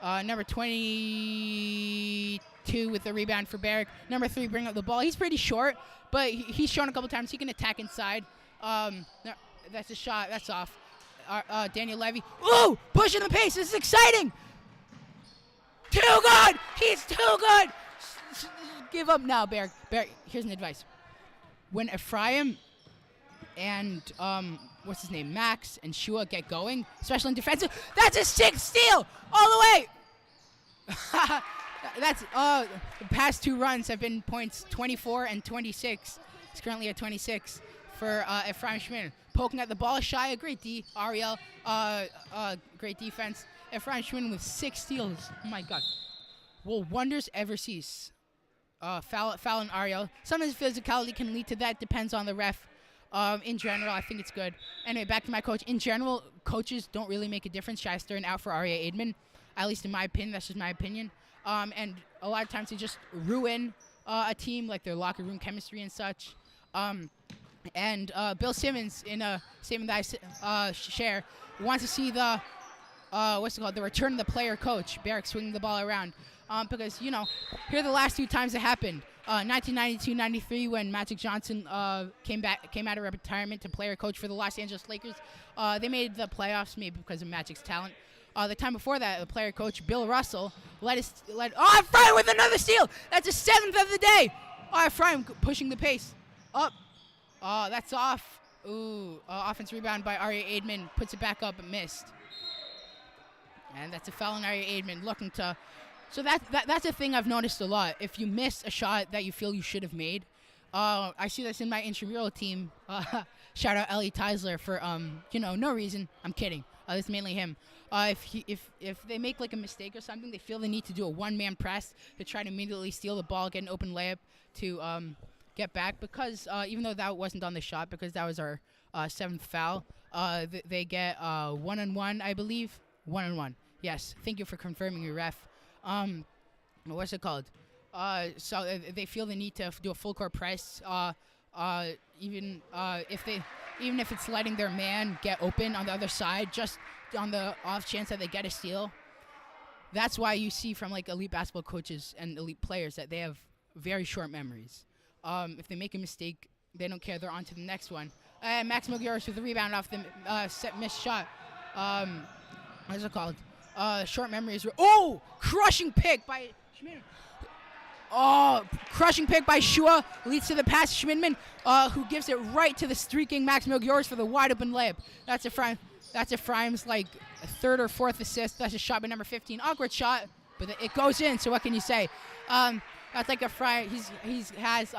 Number 22 with the rebound for Barrack. Number 3 bring up the ball. He's pretty short, but he's shown a couple times he can attack inside. That's a shot. That's off. Daniel Levy. Ooh! Pushing the pace. This is exciting. Too good. He's too good. Give up now, Barrack. Barrack, here's an advice. When Ephraim and what's his name, Max and Shua get going, especially in defensive, that's a 6th steal all the way. That's the past 2 runs have been points 24 and 26. It's currently at 26 for Ephraim Schmidt. Poking at the ball, Shia, great D. Ariel, great defense. Ephraim Schmidt with 6 steals. Oh my God. Will wonders ever cease? Foul on Ariel. Sometimes physicality can lead to that. Depends on the ref. In general, I think it's good. Anyway, back to my coach. In general, coaches don't really make a difference. Shai Stern out for Aria Aidman. At least in my opinion. That's just my opinion. And a lot of times they just ruin a team, like their locker room chemistry and such. And Bill Simmons, in a statement that I share, wants to see the the return of the player coach, Barrack swinging the ball around. Because, here are the last 2 times it happened. 1992-93 when Magic Johnson came out of retirement to player coach for the Los Angeles Lakers. They made the playoffs maybe because of Magic's talent. The time before that, the player coach Bill Russell led Ephraim with another steal. That's the 7th of the day. Ephraim pushing the pace up. That's off. Ooh, offense rebound by Aria Aidman, puts it back up but missed. And that's a foul on Aria Aidman looking to. So that's a thing I've noticed a lot. If you miss a shot that you feel you should have made, I see this in my intramural team. Shout out Ellie Teisler for no reason. I'm kidding. It's mainly him. If they make like a mistake or something, they feel they need to do a one-man press to try to immediately steal the ball, get an open layup to get back. Because even though that wasn't on the shot, because that was our 7th foul, they get 1-on-1, I believe. 1-on-1. Yes. Thank you for confirming your ref. What's it called? So they feel the need to do a full court press. Even if it's letting their man get open on the other side, just on the off chance that they get a steal. That's why you see from like elite basketball coaches and elite players that they have very short memories. If they make a mistake, they don't care. They're on to the next one. Maximo Guerreros with the rebound off the missed shot. What's it called? Short memories. Oh, crushing pick by Schmidman. Oh, crushing pick by Shua leads to the pass. Schmidman, who gives it right to the streaking Maximo Guerreros for the wide open layup. That's Ephraim. That's Ephraim's like third or fourth assist. That's a shot by number 15. Awkward shot, but it goes in. So what can you say? That's like Ephraim. He's has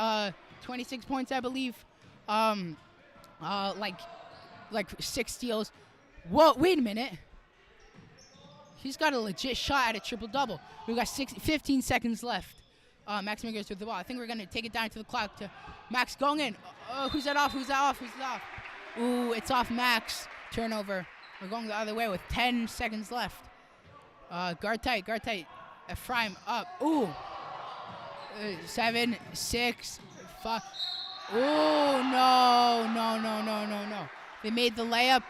26 points, I believe. Like 6 steals. Whoa, wait a minute. He's got a legit shot at a triple-double. We've got 15 seconds left. Max Mingers with the ball. I think we're going to take it down to the clock. To Max going in. Oh, who's that off? Who's that off? Who's that off? Ooh, it's off Max. Turnover. We're going the other way with 10 seconds left. Guard tight. Ephraim up. Ooh. 7, 6, 5. Ooh, no. They made the layup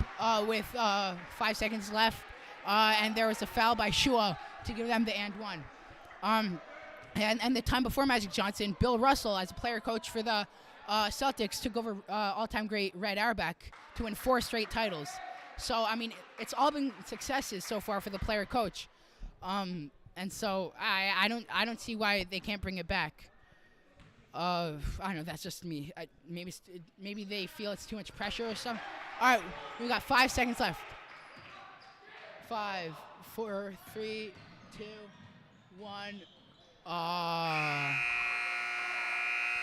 with 5 seconds left. And there was a foul by Shua to give them the and one. And the time before Magic Johnson, Bill Russell, as a player coach for the Celtics, took over all-time great Red Auerbach to win 4 straight titles. So, I mean, it's all been successes so far for the player coach. And so I don't see why they can't bring it back. I don't know. That's just me. Maybe they feel it's too much pressure or something. All right, we got 5 seconds left. 5, 4, 3, 2, 1.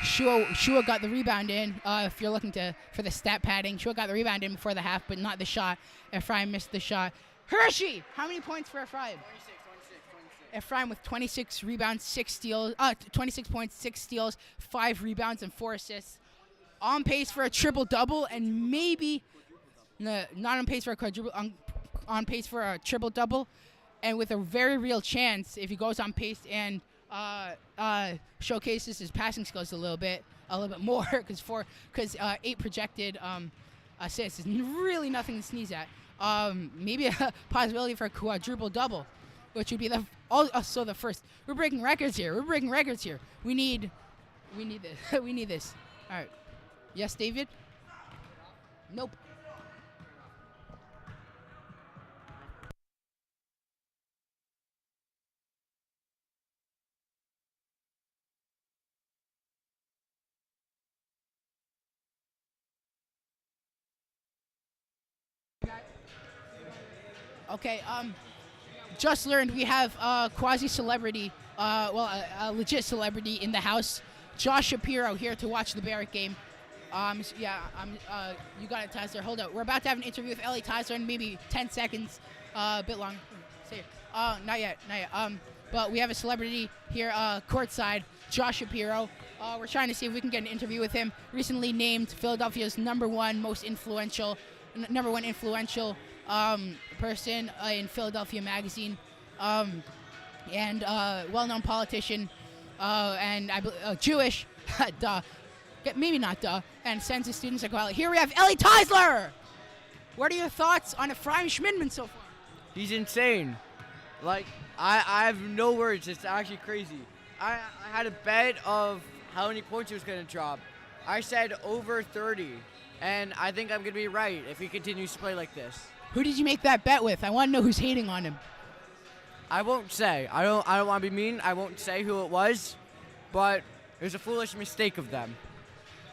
Shua got the rebound in. If you're looking for the stat padding, Shua got the rebound in before the half, but not the shot. Ephraim missed the shot. Hershey, how many points for Ephraim? 26. Ephraim with 26 rebounds, 6 steals. 26 points, 6 steals, 5 rebounds, and 4 assists. On pace for a triple-double, and maybe not on pace for a quadruple. On pace for a triple-double, and with a very real chance if he goes on pace and showcases his passing skills a little bit more, because 8 projected assists is really nothing to sneeze at. Maybe a possibility for a quadruple-double, which would be the first. We're breaking records here. We need this. We need this. All right. Yes, David? Nope. Okay, just learned we have a quasi-celebrity, a legit celebrity in the house. Josh Shapiro here to watch the Barrack game. You got it, Tyler. Hold up. We're about to have an interview with Ellie Tyler in maybe 10 seconds, a bit long. Not yet. But we have a celebrity here, courtside, Josh Shapiro. We're trying to see if we can get an interview with him. Recently named Philadelphia's number one influential person in Philadelphia Magazine, and well-known politician, and Jewish, duh, maybe not duh, and sends his students to go out. Here we have Ellie Teisler. What are your thoughts on Ephraim Schmidman so far? He's insane. Like, I have no words. It's actually crazy. I had a bet of how many points he was going to drop. I said over 30, and I think I'm going to be right if he continues to play like this. Who did you make that bet with? I want to know who's hating on him. I won't say. I don't want to be mean. I won't say who it was, but it was a foolish mistake of them.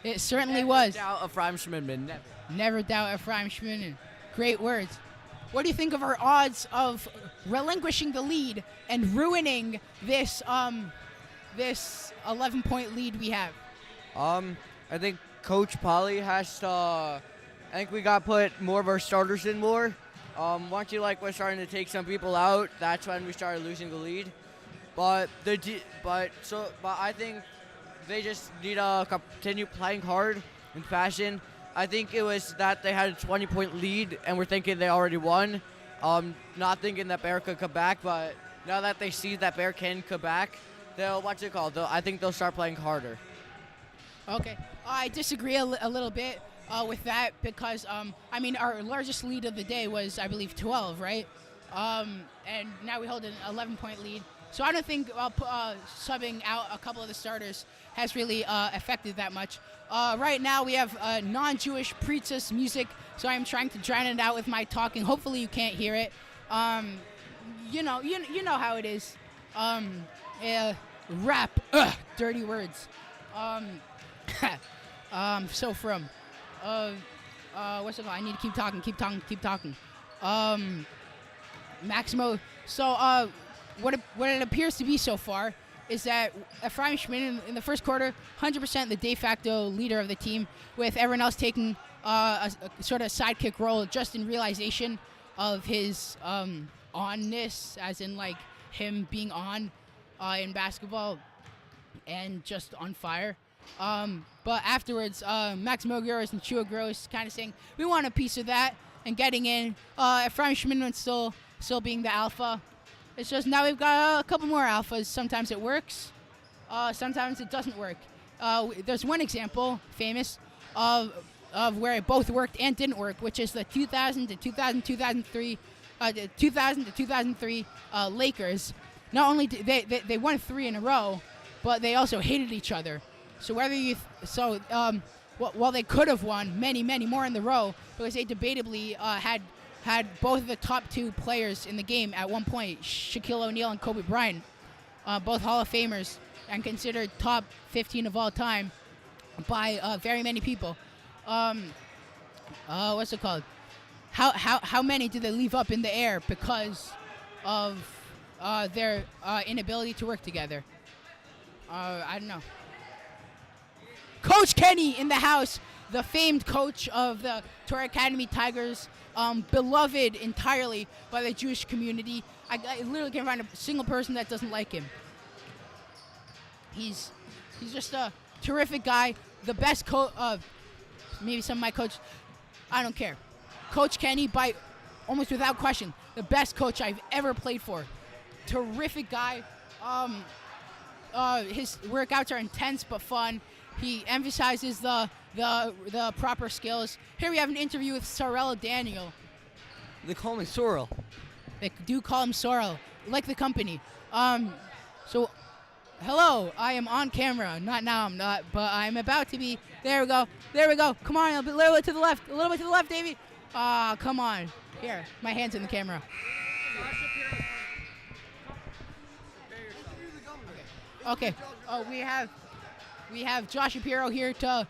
It certainly was. Never doubt Ephraim Schmidman. Never doubt Ephraim Schmidman. Great words. What do you think of our odds of relinquishing the lead and ruining this 11-point lead we have? I think Coach Polly has to. I think we got to put more of our starters in more. Once we're starting to take some people out, that's when we started losing the lead. But I think they just need to continue playing hard and passion. I think it was that they had a 20-point lead and we're thinking they already won. Not thinking that Bear could come back, but now that they see that Bear can come back, I think they'll start playing harder. Okay, I disagree a little bit with that because, our largest lead of the day was, I believe, 12, right? And now we hold an 11-point lead. So I don't think subbing out a couple of the starters has really affected that much. Right now we have non-Jewish Pritzes music, so I'm trying to drown it out with my talking. Hopefully you can't hear it. You know how it is. Rap, dirty words. So from, what's it called? I need to keep talking. Maximo. So what it appears to be so far is that Ephraim Schmidt in the first quarter, 100% the de facto leader of the team, with everyone else taking a sort of sidekick role just in realization of his onness, as in like him being on in basketball and just on fire. But afterwards, Maximo Gross and Chua Gross kind of saying, we want a piece of that, and getting in. Ephraim Schmidman still being the alpha. It's just now we've got a couple more alphas. Sometimes it works. Sometimes it doesn't work. There's one example, famous, of where it both worked and didn't work, which is the 2000 to 2003 Lakers. Not only did they won 3 in a row, but they also hated each other. So while they could have won many more in the row, because they debatably had both of the top 2 players in the game at one point, Shaquille O'Neal and Kobe Bryant, both Hall of Famers and considered top 15 of all time by very many people. What's it called? How many did they leave up in the air because of their inability to work together? I don't know. Coach Kenny in the house, the famed coach of the Torah Academy Tigers, beloved entirely by the Jewish community. I literally can't find a single person that doesn't like him. He's just a terrific guy. The best coach. Maybe some of my coach. I don't care. Coach Kenny, by almost without question, the best coach I've ever played for. Terrific guy. His workouts are intense but fun. He emphasizes the proper skills. Here we have an interview with Sorrel Daniel. They call me Sorrel. They do call him Sorrel, like the company. So, hello, I am on camera. Not now, I'm not, but I'm about to be. There we go. Come on, a little bit to the left. Davey. Come on. Here, my hand's in the camera. Okay. Oh, we have Josh Shapiro here to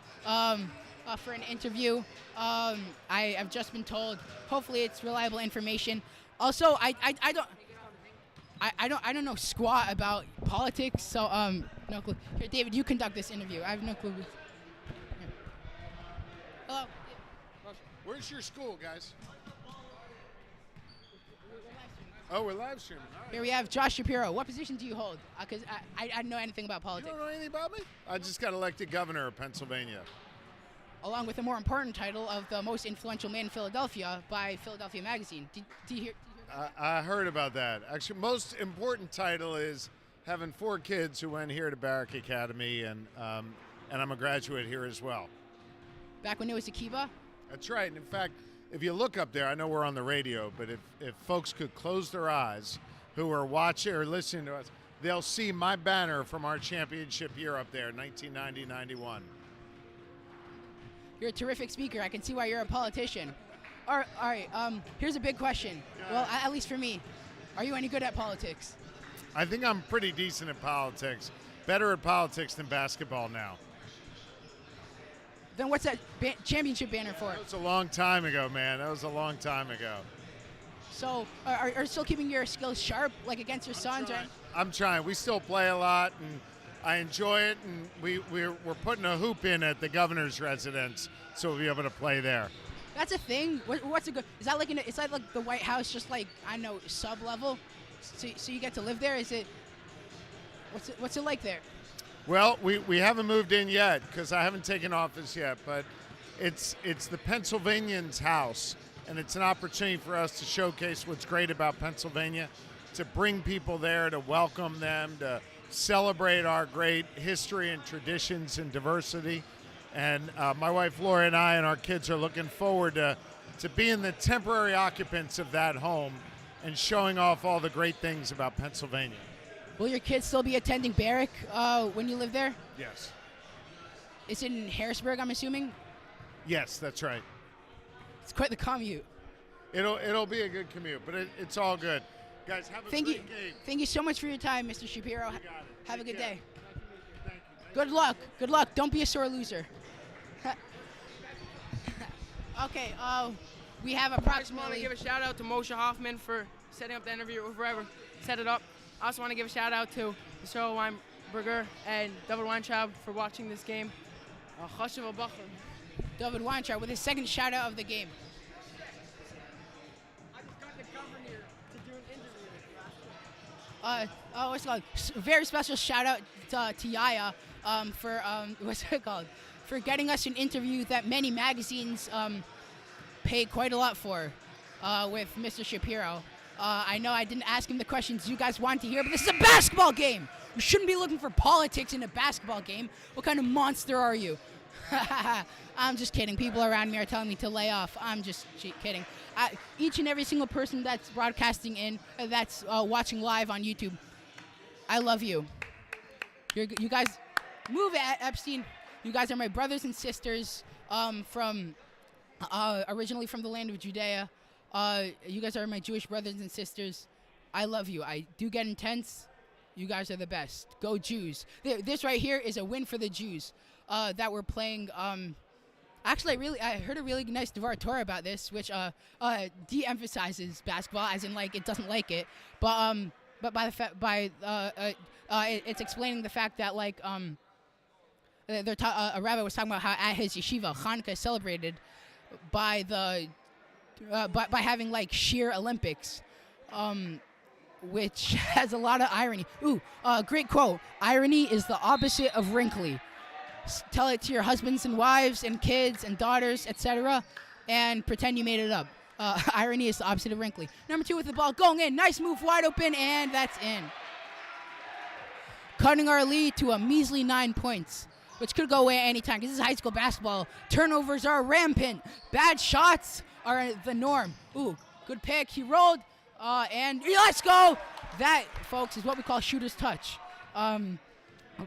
for an interview. I have just been told. Hopefully, it's reliable information. Also, I don't know squat about politics, so no clue. Here, David, you conduct this interview. I have no clue. Here. Hello. Where's your school, guys? Oh, we're live streaming. All right. Here we have Josh Shapiro. What position do you hold? Because I don't know anything about You politics. don't know anything about me? I just got elected governor of Pennsylvania. Along with the more important title of the most influential man in Philadelphia by Philadelphia Magazine. Did you hear? I heard about that. Actually, most important title is having 4 kids who went here to Barrack Academy, and I'm a graduate here as well. Back when it was Akiba? That's right. And in fact, if you look up there, I know we're on the radio, but if folks could close their eyes who are watching or listening to us, they'll see my banner from our championship year up there, 1990-91. You're a terrific speaker. I can see why you're a politician. All right. Here's a big question. Well, at least for me. Are you any good at politics? I think I'm pretty decent at politics. Better at politics than basketball now. Then what's that championship banner for? That was a long time ago, man. That was a long time ago. So, are you still keeping your skills sharp, like against your sons? Right? I'm trying. We still play a lot, and I enjoy it. And we're putting a hoop in at the governor's residence, so we'll be able to play there. That's a thing. What's a good? Is that like is that like the White House, just like I don't know, sub level? So you get to live there? Is it? What's it like there? Well, we haven't moved in yet because I haven't taken office yet, but it's the Pennsylvanians' house, and it's an opportunity for us to showcase what's great about Pennsylvania, to bring people there, to welcome them, to celebrate our great history and traditions and diversity. And my wife Laura and I and our kids are looking forward to being the temporary occupants of that home and showing off all the great things about Pennsylvania. Will your kids still be attending Barrack when you live there? Yes. It's in Harrisburg, I'm assuming? Yes, that's right. It's quite the commute. It'll be a good commute, but it's all good. Guys, have a great game. Thank you so much for your time, Mr. Shapiro. You got it. Have a good day. Thank you. Good luck. Good luck. Don't be a sore loser. Okay, we have I just want to approximately. give a shout out to Moshe Hoffman for setting up the interview or whoever set it up. I also want to give a shout out to Michelle Weinberger and David Weintraub for watching this game. Chashuv Bacher. David Weintraub with his second shout out of the game. I just got the governor to do an interview. What's it called? Very special shout out to Yaya for what's it called? For getting us an interview that many magazines pay quite a lot for with Mr. Shapiro. I know I didn't ask him the questions you guys wanted to hear, but this is a basketball game. You shouldn't be looking for politics in a basketball game. What kind of monster are you? I'm just kidding. People around me are telling me to lay off. I'm just kidding. Each and every single person that's broadcasting that's watching live on YouTube, I love you. You guys, move it, Epstein. You guys are my brothers and sisters from originally from the land of Judea. You guys are my Jewish brothers and sisters. I love you. I do get intense. You guys are the best. Go Jews. This right here is a win for the Jews that were playing. Actually, I heard a really nice Devar Torah about this, which de-emphasizes basketball, as in like it doesn't like it, but it's explaining the fact that like a rabbi was talking about how at his yeshiva Hanukkah is celebrated by by having like sheer Olympics, which has a lot of irony. Ooh, great quote. Irony is the opposite of wrinkly. Tell it to your husbands and wives and kids and daughters, etc., and pretend you made it up. Irony is the opposite of wrinkly. Number 2 with the ball going in. Nice move, wide open, and that's in. Cutting our lead to a measly 9 points, which could go away at any time because this is high school basketball. Turnovers are rampant. Bad shots are the norm. Ooh, good pick. He rolled, and let's go. That, folks, is what we call shooter's touch.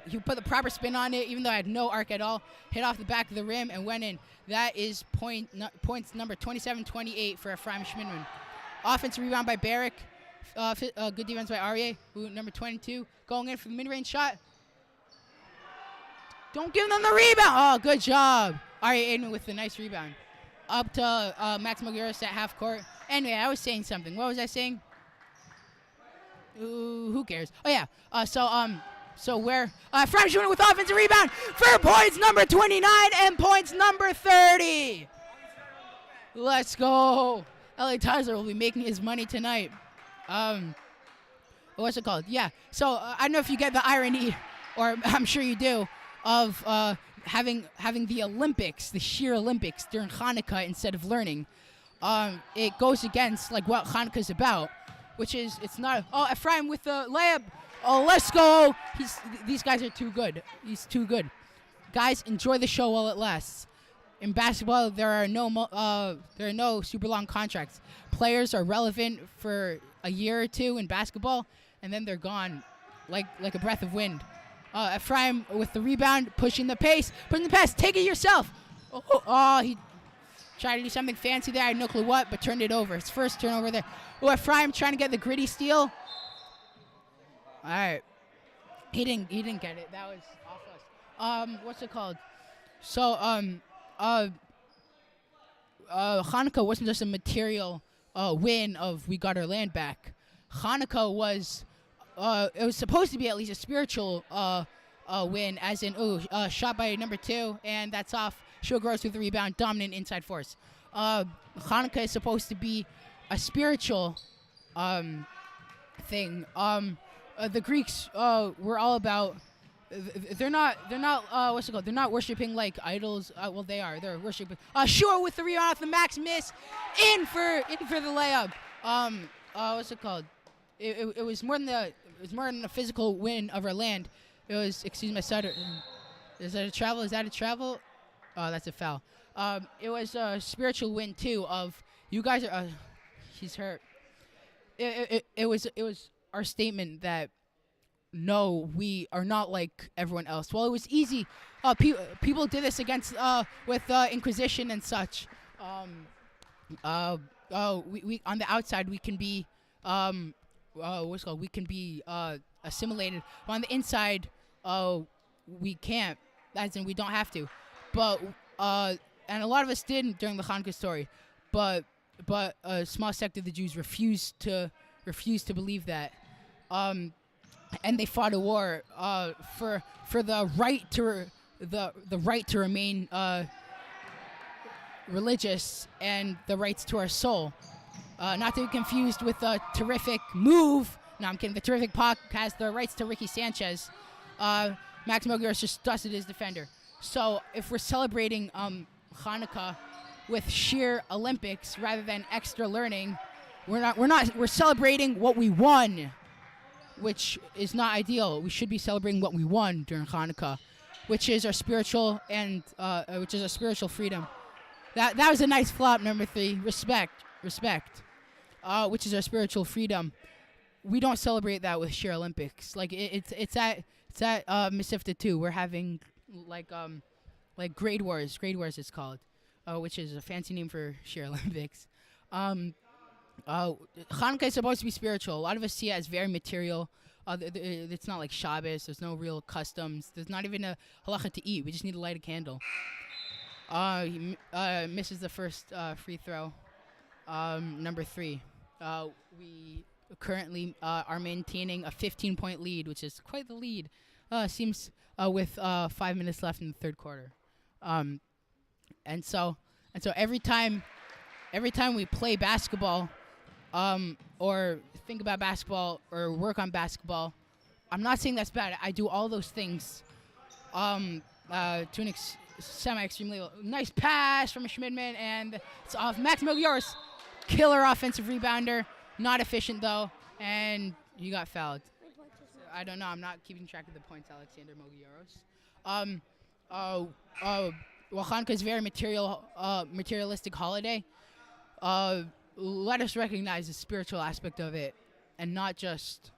You put the proper spin on it, even though I had no arc at all. Hit off the back of the rim and went in. That is points number 27-28 for Ephraim Schmidman. Offensive rebound by Barrack. Good defense by Aryeh, number 22. Going in for the mid-range shot. Don't give them the rebound. Oh, good job. Aryeh Aidman with the nice rebound. Up to Max Mogiris at half court. Anyway, I was saying something. What was I saying? Ooh, who cares? Oh, yeah. So where Ephraim Schmidman with offensive rebound for points number 29 and points number 30. Let's go. LA Tizer will be making his money tonight. What's it called? Yeah. So I don't know if you get the irony, or I'm sure you do, of having the Olympics, the sheer Olympics during Hanukkah instead of learning. It goes against like what Hanukkah is about, which is it's not. Oh, Ephraim with the layup. Oh, let's go. These guys are too good. He's too good. Guys, enjoy the show while it lasts. In basketball, there are no super long contracts. Players are relevant for a year or two in basketball, and then they're gone, like a breath of wind. Ephraim with the rebound, pushing the pace, putting the pass. Take it yourself. Oh, he tried to do something fancy there. I had no clue what, but turned it over. His first turnover there. Oh, Ephraim trying to get the gritty steal. All right, he didn't get it. That was off us. What's it called? So Hanukkah wasn't just a material win of we got our land back. Hanukkah was it was supposed to be at least a spiritual win, as in shot by number 2, and that's off. Show Gross with the rebound, dominant inside force. Hanukkah is supposed to be a spiritual thing. The Greeks were all about. They're not. What's it called? They're not worshiping like idols. Well, they are. They're worshiping. Shua with the rebound off the max miss, in for the layup. What's it called? It was more than a physical win of our land. It was. Excuse my stutter. Is that a travel? Is that a travel? Oh, that's a foul. It was a spiritual win too. Of you guys are. He's hurt. It was our statement that no, we are not like everyone else. Well, it was easy. People did this against with Inquisition and such. We on the outside we can be what's it called? We can be assimilated. But on the inside, we can't. As in, we don't have to. But and a lot of us did during the Hanukkah story. But but a small sect of the Jews refused to believe that, and they fought a war for the right to the right to remain religious and the rights to our soul. Not to be confused with the terrific move. No, I'm kidding. The terrific podcast, the rights to Ricky Sanchez. Max Melgares just dusted his defender. So if we're celebrating Hanukkah with sheer Olympics rather than extra learning, we're celebrating what we won, which is not ideal. We should be celebrating what we won during Hanukkah, which is our spiritual freedom. That was a nice flop, number 3. Respect, which is our spiritual freedom. We don't celebrate that with sheer Olympics. Like it's at Mesivta too. We're having like grade wars. Grade wars it's called, which is a fancy name for sheer Olympics. Hanukkah is supposed to be spiritual. A lot of us see it as very material. It's not like Shabbos. There's no real customs. There's not even a halacha to eat. We just need to light a candle. He misses the first free throw. Number 3. We currently are maintaining a 15-point lead, which is quite the lead. Seems with 5 minutes left in the third quarter. And so every time we play basketball, or think about basketball or work on basketball, I'm not saying that's bad. I do all those things to an semi-extremely nice pass from Schmidman, and it's off. Max Melgares, killer offensive rebounder, not efficient though, and you got fouled. I don't know. I'm not keeping track of the points, Alexander Melgares. Well, Hanukkah is a very materialistic holiday. Let us recognize the spiritual aspect of it, and not just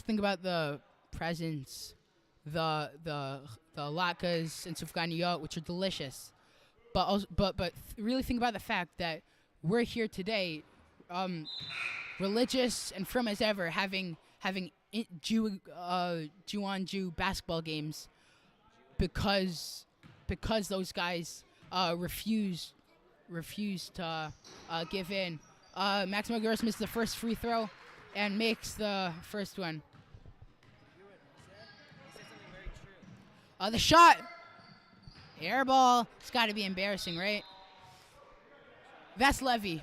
think about the presents, the latkes and sufganiyot, which are delicious, but really think about the fact that we're here today, religious and firm as ever, having Jew on Jew basketball games, because those guys refused to give in. Max Melgares missed the first free throw and makes the first one. The shot, air ball. It's got to be embarrassing, right? That's Levy,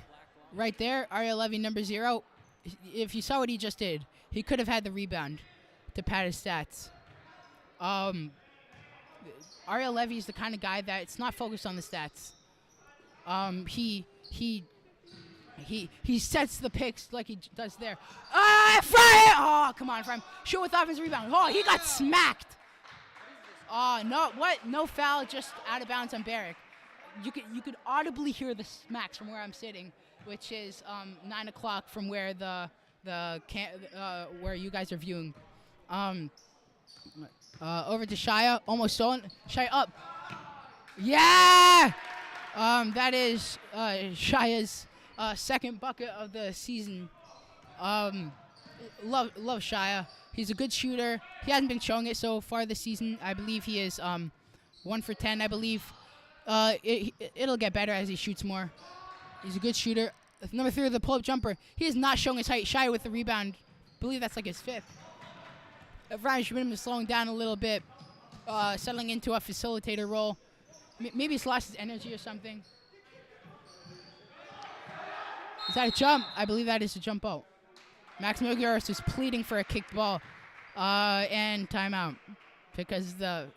right there. Ariel Levy, number 0. If you saw what he just did, he could have had the rebound to pad his stats. Ariel Levy is the kind of guy that it's not focused on the stats. He sets the picks like he does there. Fry! Oh, come on, Fry. Shoot with offensive rebound. Oh, he got smacked. No, what? No foul, just out of bounds on Barrack. You could audibly hear the smacks from where I'm sitting, which is 9 o'clock from where where you guys are viewing. Over to Shia, almost stolen. Shia up. Yeah! That is Shia's second bucket of the season. Love Shia. He's a good shooter. He hasn't been showing it so far this season. I believe he is 1 for 10. I believe it'll get better as he shoots more. He's a good shooter. Number 3 with the pull-up jumper. He is not showing his height. Shia with the rebound. I believe that's like his 5th. Ryan Schmidt is slowing down a little bit, settling into a facilitator role. Maybe he's lost his energy or something. Is that a jump? I believe that is a jump out. Max Melgares is pleading for a kicked ball, and timeout, because the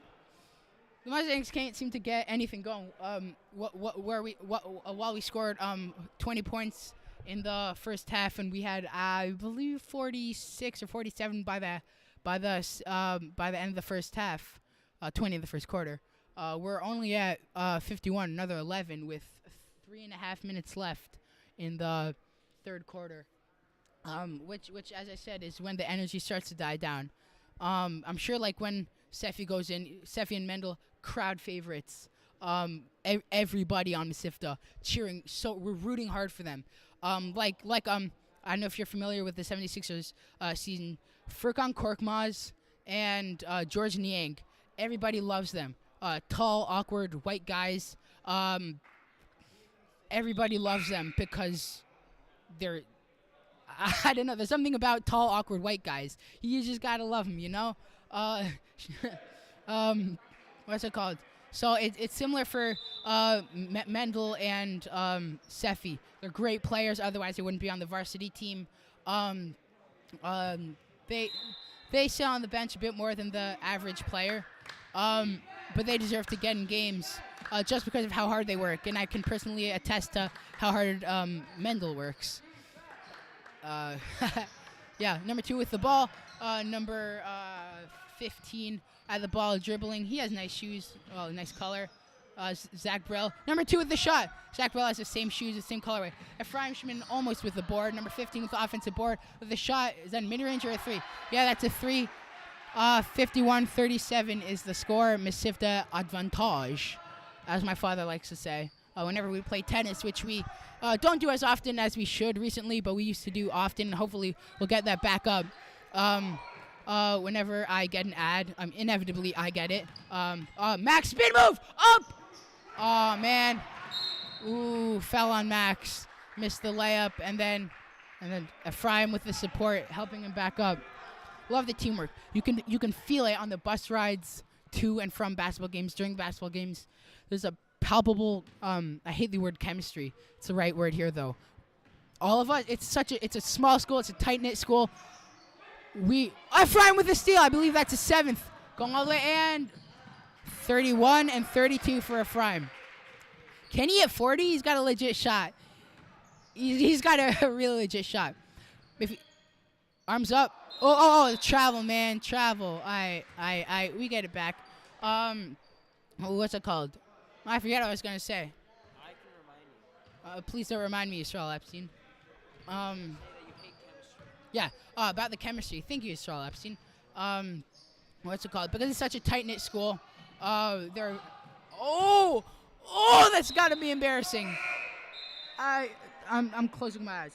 Mustangs can't seem to get anything going. While we scored 20 points in the first half, and we had I believe 46 or 47 by the end of the first half, 20 in the first quarter. We're only at 51, another 11 with 3.5 minutes left in the third quarter. Which, as I said, is when the energy starts to die down. I'm sure, like when Sefi goes in, Sefi and Mendel, crowd favorites. Everybody on Mesivta cheering. So we're rooting hard for them. I don't know if you're familiar with the 76ers season. Furkan Korkmaz and George Niang. Everybody loves them. Tall, awkward, white guys. everybody loves them because they're, I don't know, there's something about tall, awkward white guys. You just gotta love them, you know? What's it called? So it's similar for Mendel and Sefi. They're great players, otherwise they wouldn't be on the varsity team. They sit on the bench a bit more than the average player, but they deserve to get in games just because of how hard they work, and I can personally attest to how hard Mendel works. Yeah, number 2 with the ball. Number 15 at the ball dribbling. He has nice shoes. Oh, nice color. Zach Brill. Number 2 with the shot. Zach Brill has the same shoes, the same colorway. Ephraim Schmidt almost with the board. Number 15 with the offensive board. With the shot, is that a mid-range or a 3? Yeah, that's a 3. 51-37 is the score. Mesivta advantage, as my father likes to say. Whenever we play tennis, which we don't do as often as we should recently, but we used to do often. Hopefully, we'll get that back up. Whenever I get an ad, inevitably I get it. Max spin move up. Oh man, ooh, fell on Max, missed the layup, and then Ephraim with the support, helping him back up. Love the teamwork. You can feel it on the bus rides to and from basketball games, during basketball games. There's a palpable, I hate the word chemistry. It's the right word here though. All of us, it's a small school, it's a tight-knit school. Ephraim with the steal, I believe that's a 7th. Going all the way, and 31 and 32 for Ephraim. Can he hit 40? He's got a legit shot. He's got a really legit shot. Arms up. Oh, travel, man, travel. We get it back. What's it called? I forget what I was gonna say. I can remind you. Please don't remind me, Israel Epstein. Yeah, about the chemistry. Thank you, Israel Epstein. What's it called? Because it's such a tight-knit school. That's got to be embarrassing. I'm closing my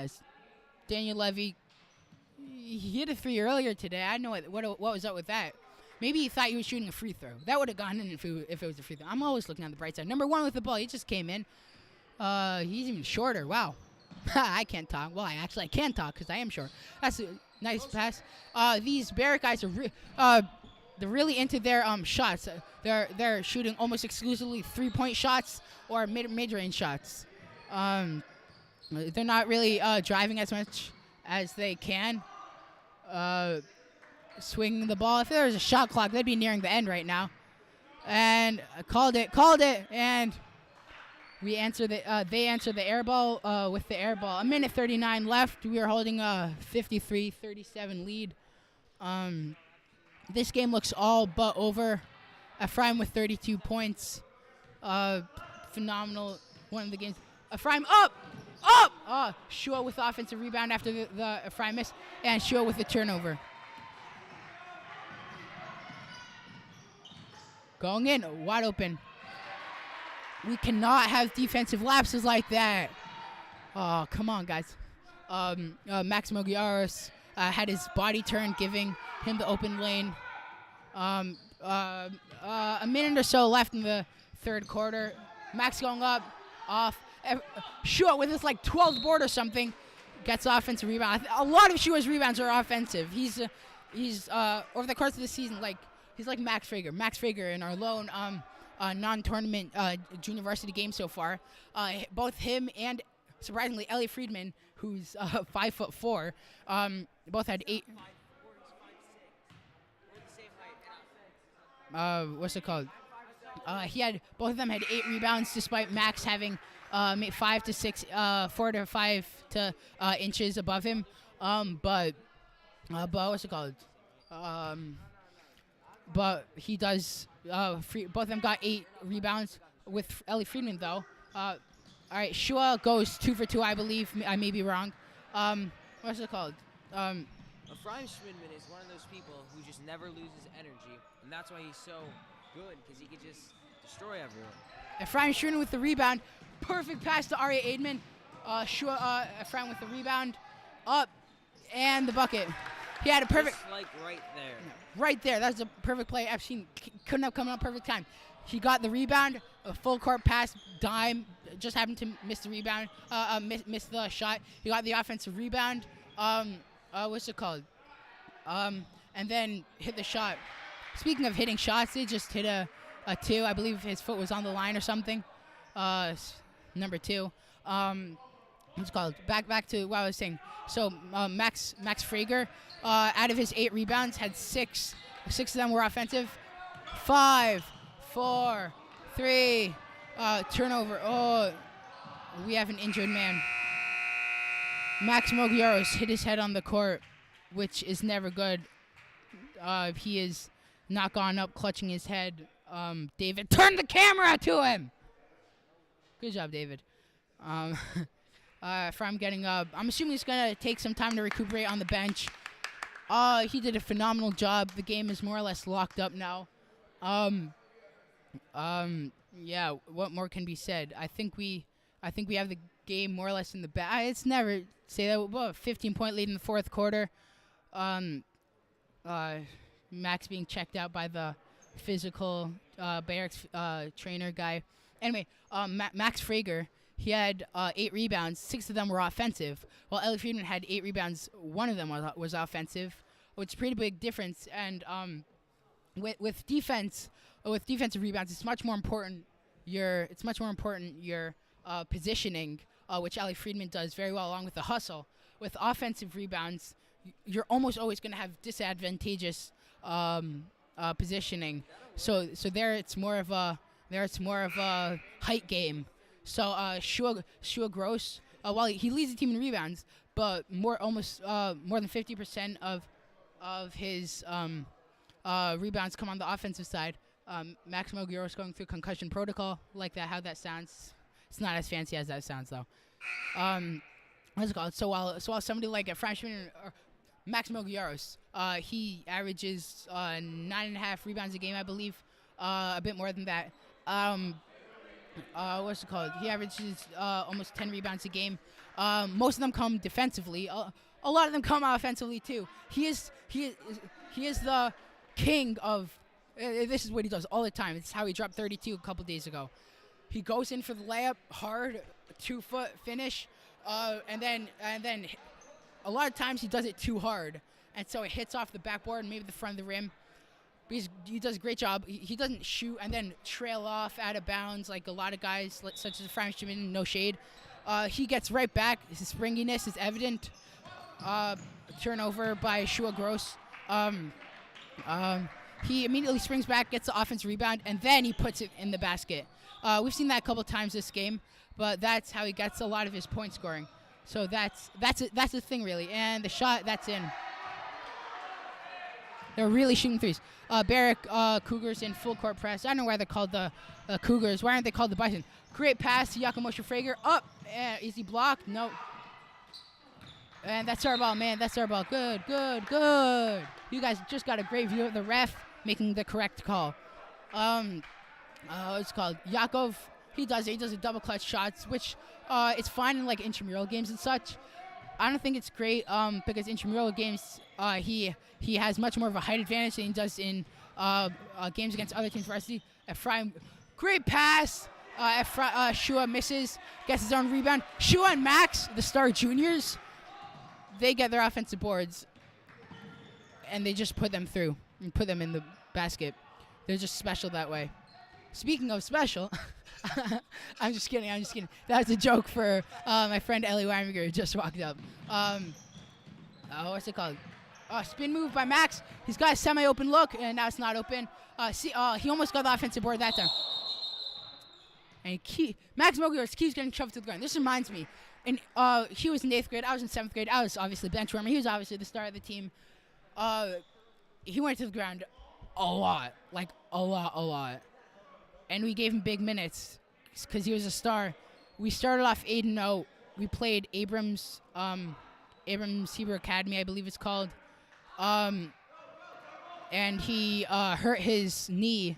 eyes. Daniel Levy, he hit a 3 earlier today. I know what was up with that. Maybe he thought he was shooting a free throw. That would have gone in if it was a free throw. I'm always looking on the bright side. Number 1 with the ball. He just came in. He's even shorter. Wow. I can't talk. Well, I can talk because I am short. That's a nice pass. These Barrack guys are they're really into their shots. They're shooting almost exclusively 3-point shots or mid-range shots. They're not really driving as much as they can. Swinging the ball. If there was a shot clock, they'd be nearing the end right now. And called it, and they answer the air ball with the air ball. 1:39 left. We are holding a 53-37 lead. This game looks all but over. Ephraim with 32 points. Phenomenal. One of the games. Ephraim up. Shua with the offensive rebound after the Ephraim miss, and Shua with the turnover. Going in, wide open. We cannot have defensive lapses like that. Oh, come on, guys. Max Mogiaris had his body turned, giving him the open lane. A minute or so left in the third quarter. Max going up, off. Shua with his 12th board or something gets offensive rebound. A lot of Shua's rebounds are offensive. He's over the course of the season, he's like Max Frager. Max Frager in our lone non-tournament junior varsity game so far. Both him and, surprisingly, Ellie Friedman, who's 5'4", both had 8. What's it called? Both of them had 8 rebounds, despite Max having 5 to 6, 4 to 5 inches above him. But what's it called? But he does. Both of them got 8 rebounds with Ellie Friedman, though. All right, Shua goes 2 for 2, I believe. I may be wrong. What's it called? Ephraim Schmidman is one of those people who just never loses energy, and that's why he's so good, because he could just destroy everyone. Ephraim Schmidman with the rebound. Perfect pass to Arya Aidman. Ephraim with the rebound. Up, and the bucket. He had a perfect... Just right there. Right there. That was a perfect play. Epstein couldn't have come up perfect time. he got the rebound, a full court pass, dime, just happened to miss the rebound, miss the shot. He got the offensive rebound. What's it called? And then hit the shot. Speaking of hitting shots, they just hit a 2. I believe his foot was on the line or something. Number 2. What's it called? Back to what I was saying. So Max Frager, out of his 8 rebounds, had 6. 6 of them were offensive. 5, 4, 3. Turnover. Oh, we have an injured man. Max Mogioros hit his head on the court, which is never good. He is not gone up, clutching his head. David, turn the camera to him. Good job, David. From getting up, I'm assuming he's gonna take some time to recuperate on the bench. He did a phenomenal job. The game is more or less locked up now. Yeah. What more can be said? I think we have the game more or less in the bag. It's never say that. Well, 15-point lead in the 4th quarter. Max being checked out by the physical Barrack's trainer guy. Anyway, Max Frager, he had 8 rebounds. 6 of them were offensive, while Ellie Friedman had 8 rebounds. 1 of them was offensive, which is a pretty big difference. And with defensive rebounds, it's much more important your positioning, which Ellie Friedman does very well, along with the hustle. With offensive rebounds, you're almost always going to have disadvantageous positioning. So there it's more of a height game. So Shua Gross, while he leads the team in rebounds, but more than 50% of his rebounds come on the offensive side. Max Mogioros going through concussion protocol, like that. How that sounds? It's not as fancy as that sounds, though. What's it called? So while somebody like a freshman or Max Mogioros, he averages 9.5 rebounds a game, I believe, a bit more than that. What's it called? He averages almost 10 rebounds a game. Most of them come defensively. A lot of them come offensively too. He is the king of. This is what he does all the time. It's how he dropped 32 a couple days ago. He goes in for the layup, hard, 2-foot finish, and then a lot of times he does it too hard, and so it hits off the backboard and maybe the front of the rim. But he does a great job. He doesn't shoot and then trail off out of bounds like a lot of guys, such as Frenchman, no shade. He gets right back. His springiness is evident. Turnover by Shua Gross. He immediately springs back, gets the offensive rebound, and then he puts it in the basket. We've seen that a couple times this game, but that's how he gets a lot of his point scoring. So that's the thing, really. And the shot, that's in. They're really shooting threes. Barrack Cougars in full court press. I don't know why they're called the Cougars. Why aren't they called the Bison? Great pass to Yakamosha Frager. Up. Easy block. No. And that's our ball, man. That's our ball. Good. You guys just got a great view of the ref making the correct call. It's called Yakov. He does a double clutch shots, which it's fine in like intramural games and such. I don't think it's great because intramural games he has much more of a height advantage than he does in games against other teams. Varsity. Ephraim, great pass. Shua misses, gets his own rebound. Shua and Max, the star juniors, they get their offensive boards, and they just put them through and put them in the basket. They're just special that way. Speaking of special, I'm just kidding. That's a joke for my friend Ellie Weimiger who just walked up. What's it called? Spin move by Max. He's got a semi-open look, and now it's not open. He almost got the offensive board that time. And Max Mogioros keeps getting shoved to the ground. This reminds me. And he was in 8th grade. I was in 7th grade. I was obviously bench warmer. He was obviously the star of the team. He went to the ground a lot. Like, a lot. And we gave him big minutes because he was a star. We started off 8-0. We played Abrams Hebrew Academy, I believe it's called. And he hurt his knee.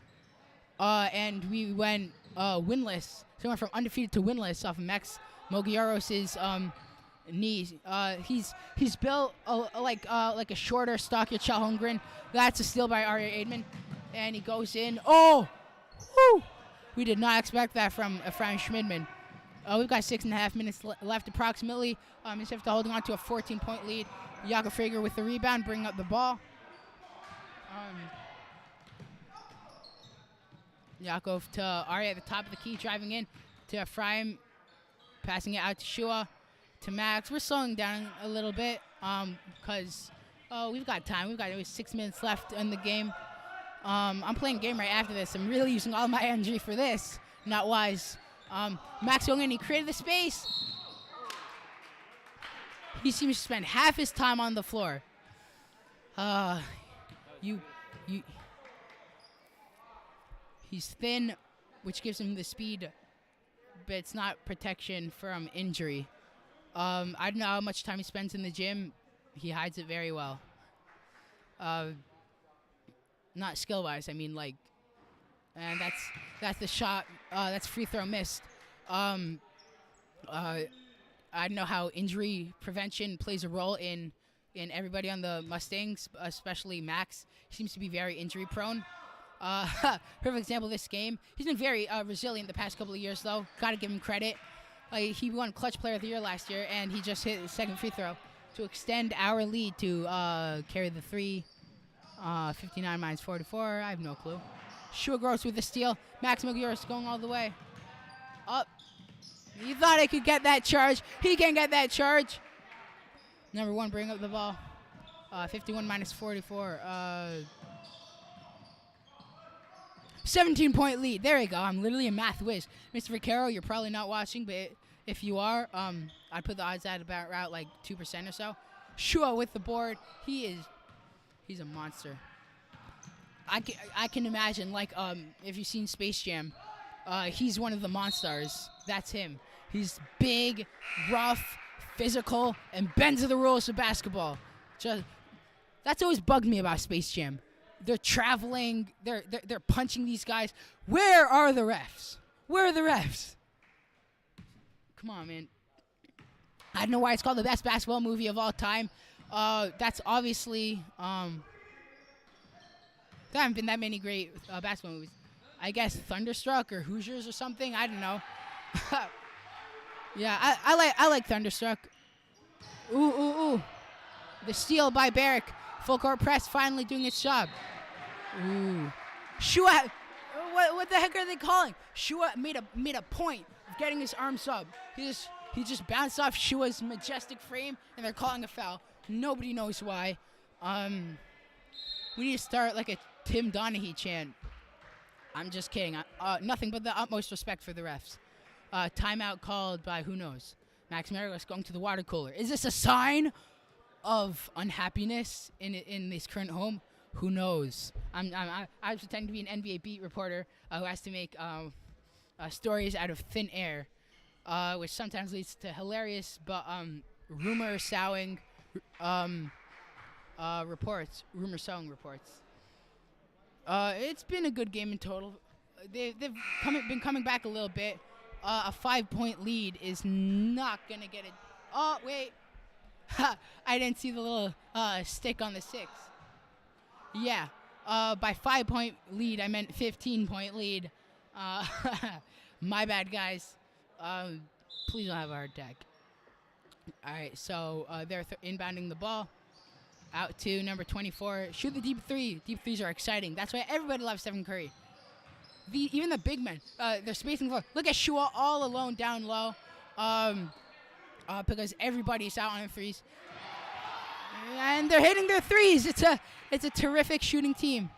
And we went winless. So we went from undefeated to winless off of Max Mogioros' knee. He's built like a shorter, stockier Chal Holmgren. That's a steal by Arya Aidman. And he goes in. Oh! Woo! We did not expect that from Ephraim Schmidman. We've got 6.5 minutes left approximately. Mesivta holding on to a 14-point lead. Yaakov Frager with the rebound, bringing up the ball. Yaakov to Ari at the top of the key, driving in to Ephraim, passing it out to Shua, to Max. We're slowing down a little bit because we've got time. We've got 6 minutes left in the game. I'm playing a game right after this. I'm really using all my energy for this. Not wise. Max going in, he created the space. He seems to spend half his time on the floor. He's thin, which gives him the speed, but it's not protection from injury. I don't know how much time he spends in the gym. He hides it very well. Not skill-wise, I mean, like, and that's the shot. That's free throw missed. I don't know how injury prevention plays a role in everybody on the Mustangs, especially Max. He seems to be very injury prone. Perfect example of this game. He's been very resilient the past couple of years, though. Got to give him credit. He won Clutch Player of the Year last year, and he just hit his second free throw to extend our lead to carry the 3. 59 minus 44. I have no clue. Shua Gross with the steal. Max Mugiuris going all the way. Up. You thought I could get that charge. He can't get that charge. Number 1 bring up the ball. 51 minus 44. 17-point lead. There you go. I'm literally a math whiz. Mr. Vaquero, you're probably not watching, but if you are, I'd put the odds at about like 2% or so. Shua with the board. He's a monster. I can imagine, like, if you've seen Space Jam, he's one of the monsters. That's him. He's big, rough, physical, and bends to the rules of basketball. That's always bugged me about Space Jam. They're traveling. They're punching these guys. Where are the refs? Where are the refs? Come on, man. I don't know why it's called the best basketball movie of all time. That's obviously there haven't been that many great basketball movies. I guess Thunderstruck or Hoosiers or something. I don't know. Yeah, I like Thunderstruck. Ooh. The steal by Barrack. Full court press finally doing its job. Ooh. Shua, what the heck are they calling? Shua made a point of getting his arms up. He just bounced off Shua's majestic frame, and they're calling a foul. Nobody knows why. We need to start like a Tim Donaghy chant. I'm just kidding. Nothing but the utmost respect for the refs. Timeout called by who knows. Max Marios going to the water cooler. Is this a sign of unhappiness in this current home? Who knows? I was pretending to be an NBA beat reporter who has to make stories out of thin air, which sometimes leads to hilarious but rumor sowing reports. It's been a good game in total. They've been coming back a little bit. A 5-point lead is not gonna get it. Oh wait, I didn't see the little stick on the 6. Yeah, by 5-point lead, I meant 15-point lead. My bad, guys. Please don't have a heart attack. All right, so they're inbounding the ball out to number 24. Shoot the deep 3. Deep 3s are exciting. That's why everybody loves Stephen Curry. Even the big men, they're spacing the floor. Look at Shua all alone down low, because everybody's out on the 3s, and they're hitting their 3s. It's a terrific shooting team.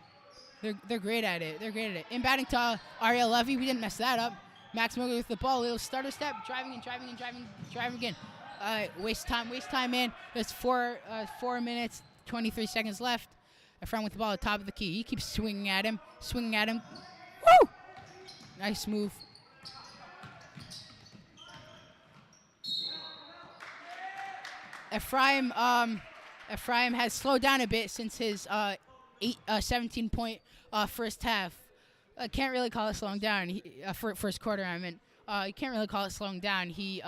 They're great at it. Inbounding to Ariel Levy. We didn't mess that up. Max Miller with the ball. A little starter step, driving again. Waste time, man. There's 4 minutes, 23 seconds left. Ephraim with the ball at the top of the key. He keeps swinging at him. Woo! Nice move. Ephraim has slowed down a bit since his 17-point first half. Can't really call it slowing down. First quarter, I meant. You can't really call it slowing down. He's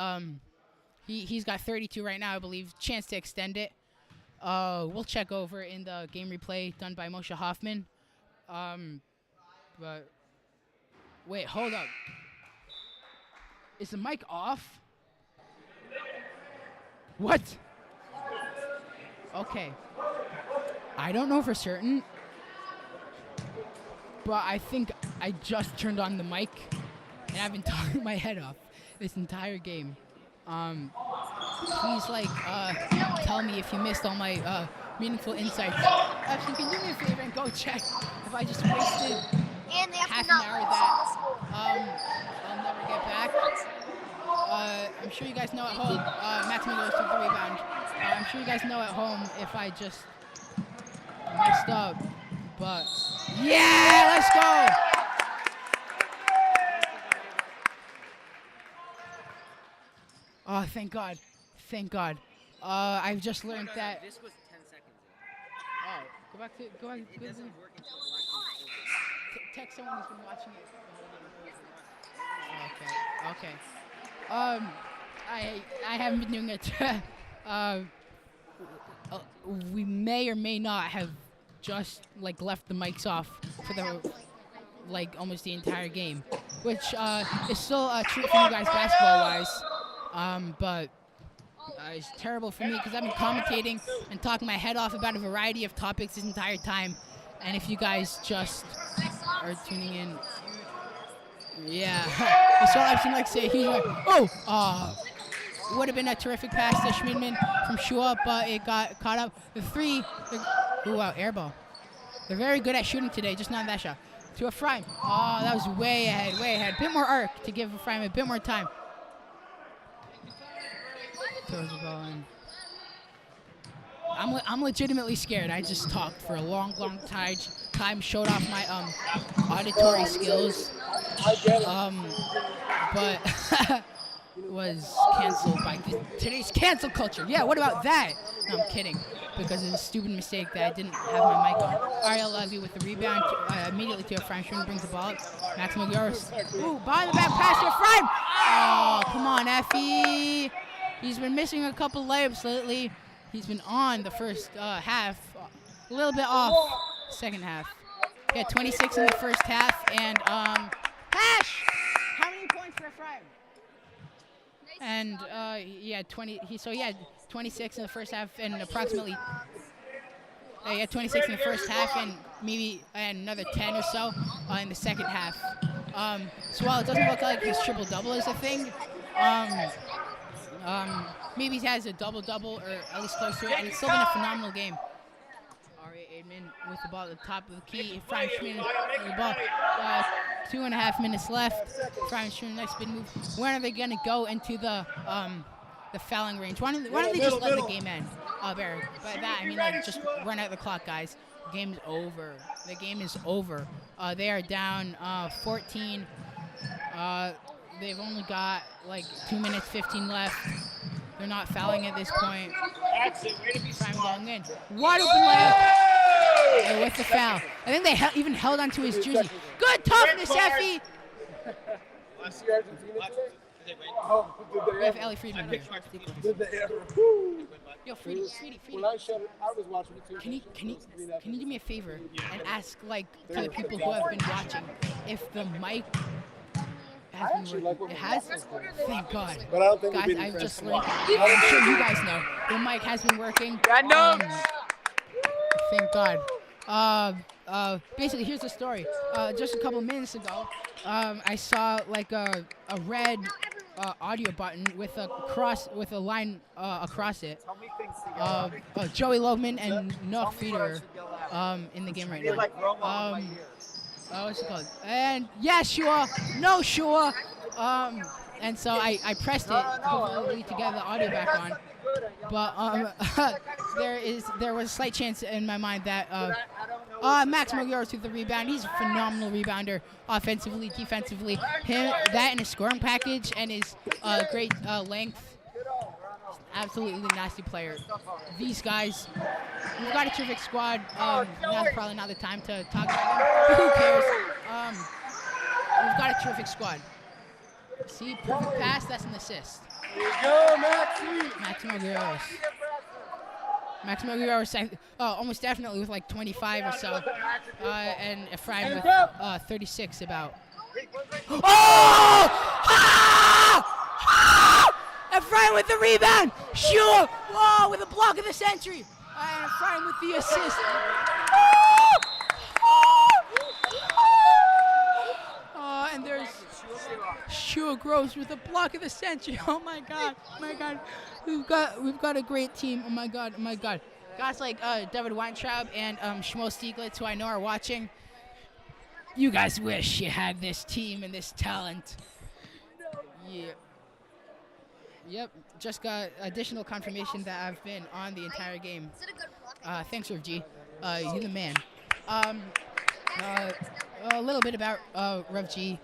got 32 right now, I believe. Chance to extend it. We'll check over in the game replay done by Moshe Hoffman. But Wait, hold up. Is the mic off? What? Okay. I don't know for certain, but I think I just turned on the mic, and I've been talking my head off this entire game. Please, tell me if you missed all my meaningful insights. Actually, can you do me a favor and go check if I just wasted half an hour that I'll never get back. I'm sure you guys know at home. Maximum goes to the rebound. I'm sure you guys know at home if I just messed up. But yeah, let's go. Oh, thank God. Thank God. I've just learned that. This was 10 seconds ago. Oh, go back to. It doesn't work until the last one. Text someone who's been watching it. Okay. I haven't been doing it. We may or may not have just left the mics off for the almost the entire game, which is still a treat for you guys basketball wise. But it's terrible for me because I've been commentating and talking my head off about a variety of topics this entire time. And if you guys just are tuning in, yeah, that's all I've seen say. He's like, would have been a terrific pass to Schmidman from Shua, but it got caught up. The three, wow, air ball. They're very good at shooting today, just not that shot. To Ephraim. Oh, that was way ahead, way ahead. Bit more arc to give Ephraim a bit more time. Throws the ball in. I'm legitimately scared. I just talked for a long time, showed off my auditory skills, but was canceled by today's cancel culture. Yeah, what about that? No, I'm kidding, because of a stupid mistake that I didn't have my mic on. Ariel Levy with the rebound immediately to Ephraim. Schwinn brings the ball up. Max Mogiaros. Ooh, behind the back pass to Ephraim. Oh, come on, Effie. He's been missing a couple layups lately. He's been on the first half, a little bit off second half. He had 26 in the first half, and Pash! How many points for Ephraim? And he had 26 in the first half, and approximately he had 26 in the first half, and maybe another 10 or so in the second half. So while it doesn't look like his triple-double is a thing, maybe he has a double-double, or at least close to it, and it's still been a phenomenal game. Ari Aidman with the ball at the top of the key. Ephraim Schmidman with the ball. 2.5 minutes left. Ephraim Schmidman next big move. When are they going to go into the fouling range? Why don't they just let the game end? Barrack. By that, I mean, just run out the clock, guys. The game's over. The game is over. They are down 14. They've only got 2 minutes 15 left. They're not fouling at this point. Ephraim going in. Wide open layup. And with the foul. I think they even held onto his jersey. Good toughness, Effie. We have Ellie Friedman here. Yo, Freedy. When I shut it, I was watching it too. Can you do me a favor and ask to the people who have been watching if the mic has been working? It has? Thank God. But I don't think guys, I've just learned. I'm sure you guys know. The mic has been working. I know. Thank God. Basically, here's the story. Just a couple minutes ago, I saw a red audio button with a line across it. Joey Loveman and Noah Feeder in the game right now. What's it called? And yes, Shua. No, Shua. And so I pressed it hopefully to get the audio back on. But there was a slight chance in my mind that Max Mogiaros with the rebound. He's a phenomenal rebounder, offensively, defensively. That and his scoring package and his great length. Absolutely nasty player. These guys, we've got a terrific squad. Now's probably not the time to talk about them. Who cares? We've got a terrific squad. See, perfect pass. That's an assist. Here you go, Maxi. Max Mogiaros, almost definitely with 25 or so, and Ephraim with 36 about. Oh! Ephraim with the rebound. Sure. Whoa, with a block of the century. And Ephraim with the assist. And there's Shua Gross with a block of the century. Oh my God. We've got a great team. Oh my God. Guys like David Weintraub and Shmuel Stieglitz, who I know are watching. You guys wish you had this team and this talent. Yeah. Yep. Just got additional confirmation that I've been on the entire game. Thanks, Rev G. You're the man. A little bit about Rev G.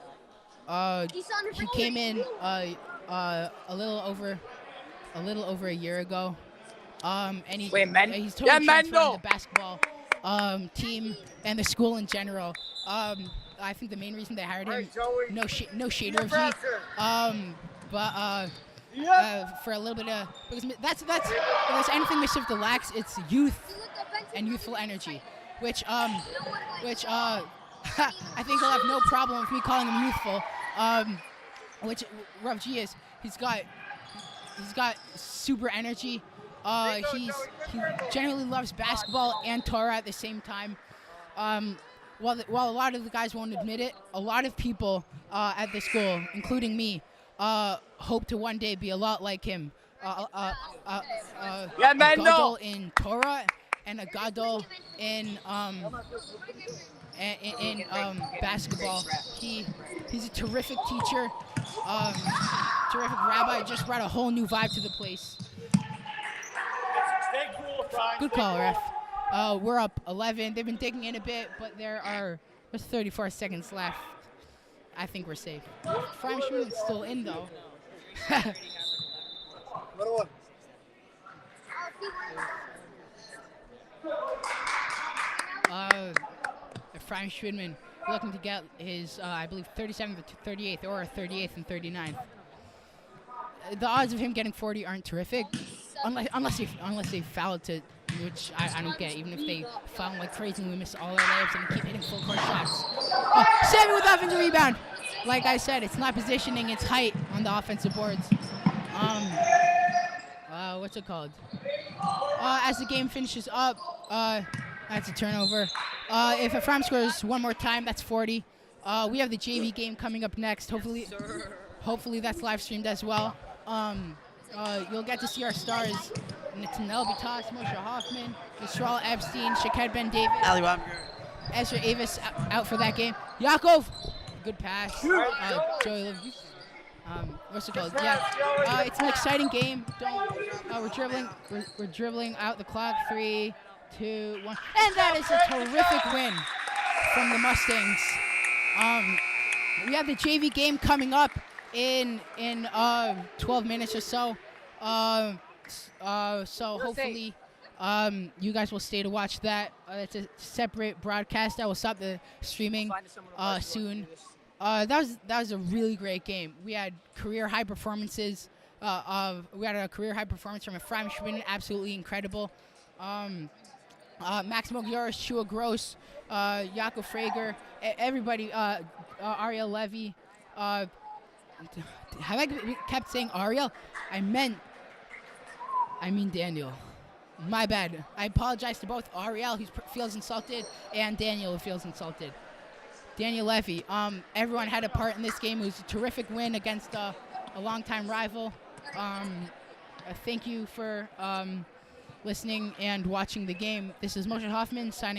He came in a little over a year ago. And he's totally transformed the basketball team and the school in general. I think the main reason they hired him, no shade Rev G, but for a little bit of, because that's if there's anything Mesivta lacks, it's youth and youthful energy, which I think he'll have no problem with me calling him youthful. Which Rev G is. He's got super energy. He generally loves basketball and Torah at the same time. While a lot of the guys won't admit it, a lot of people at the school, including me, hope to one day be a lot like him. A gadol in Torah and a gadol in basketball. He's a terrific teacher, terrific rabbi. Just brought a whole new vibe to the place. Good call, ref. We're up 11. They've been digging in a bit, but there's 34 seconds left. I think we're safe. Ephraim Schmidt's still in, though. Ephraim Schmidman looking to get his, I believe, 37th to 38th, or 38th and 39th. The odds of him getting 40 aren't terrific, unless they foul to, which I don't get. Even if they foul like crazy and we miss all our layups and keep hitting full court shots. Sammy with offensive rebound. Like I said, it's not positioning, it's height on the offensive boards. What's it called? As the game finishes up, that's a turnover. If Ephraim scores one more time, that's 40. We have the JV game coming up next. Hopefully that's live streamed as well. You'll get to see our stars: Natanel Bitas, Moshe Hoffman, Yisrael Epstein, Shaked Ben David, Ezra Avis out for that game. Yaakov, good pass. Joey Liv. What's it called? Yeah. It's an exciting game. We're dribbling out the clock. 3, 2, 1, and that is a terrific win from the Mustangs. We have the JV game coming up in 12 minutes or so. So hopefully you guys will stay to watch that. It's a separate broadcast. I will stop the streaming soon. That was a really great game. We had career high performances. We had a career high performance from Ephraim Schmidt, absolutely incredible. Max Mogioris, Shua Gross, Yaakov Frager, everybody, Ariel Levy. Have I kept saying Ariel? I mean Daniel. My bad. I apologize to both Ariel, who feels insulted, and Daniel, who feels insulted. Daniel Levy. Everyone had a part in this game. It was a terrific win against a longtime rival. Thank you for listening and watching the game. This is Moshe Hoffman signing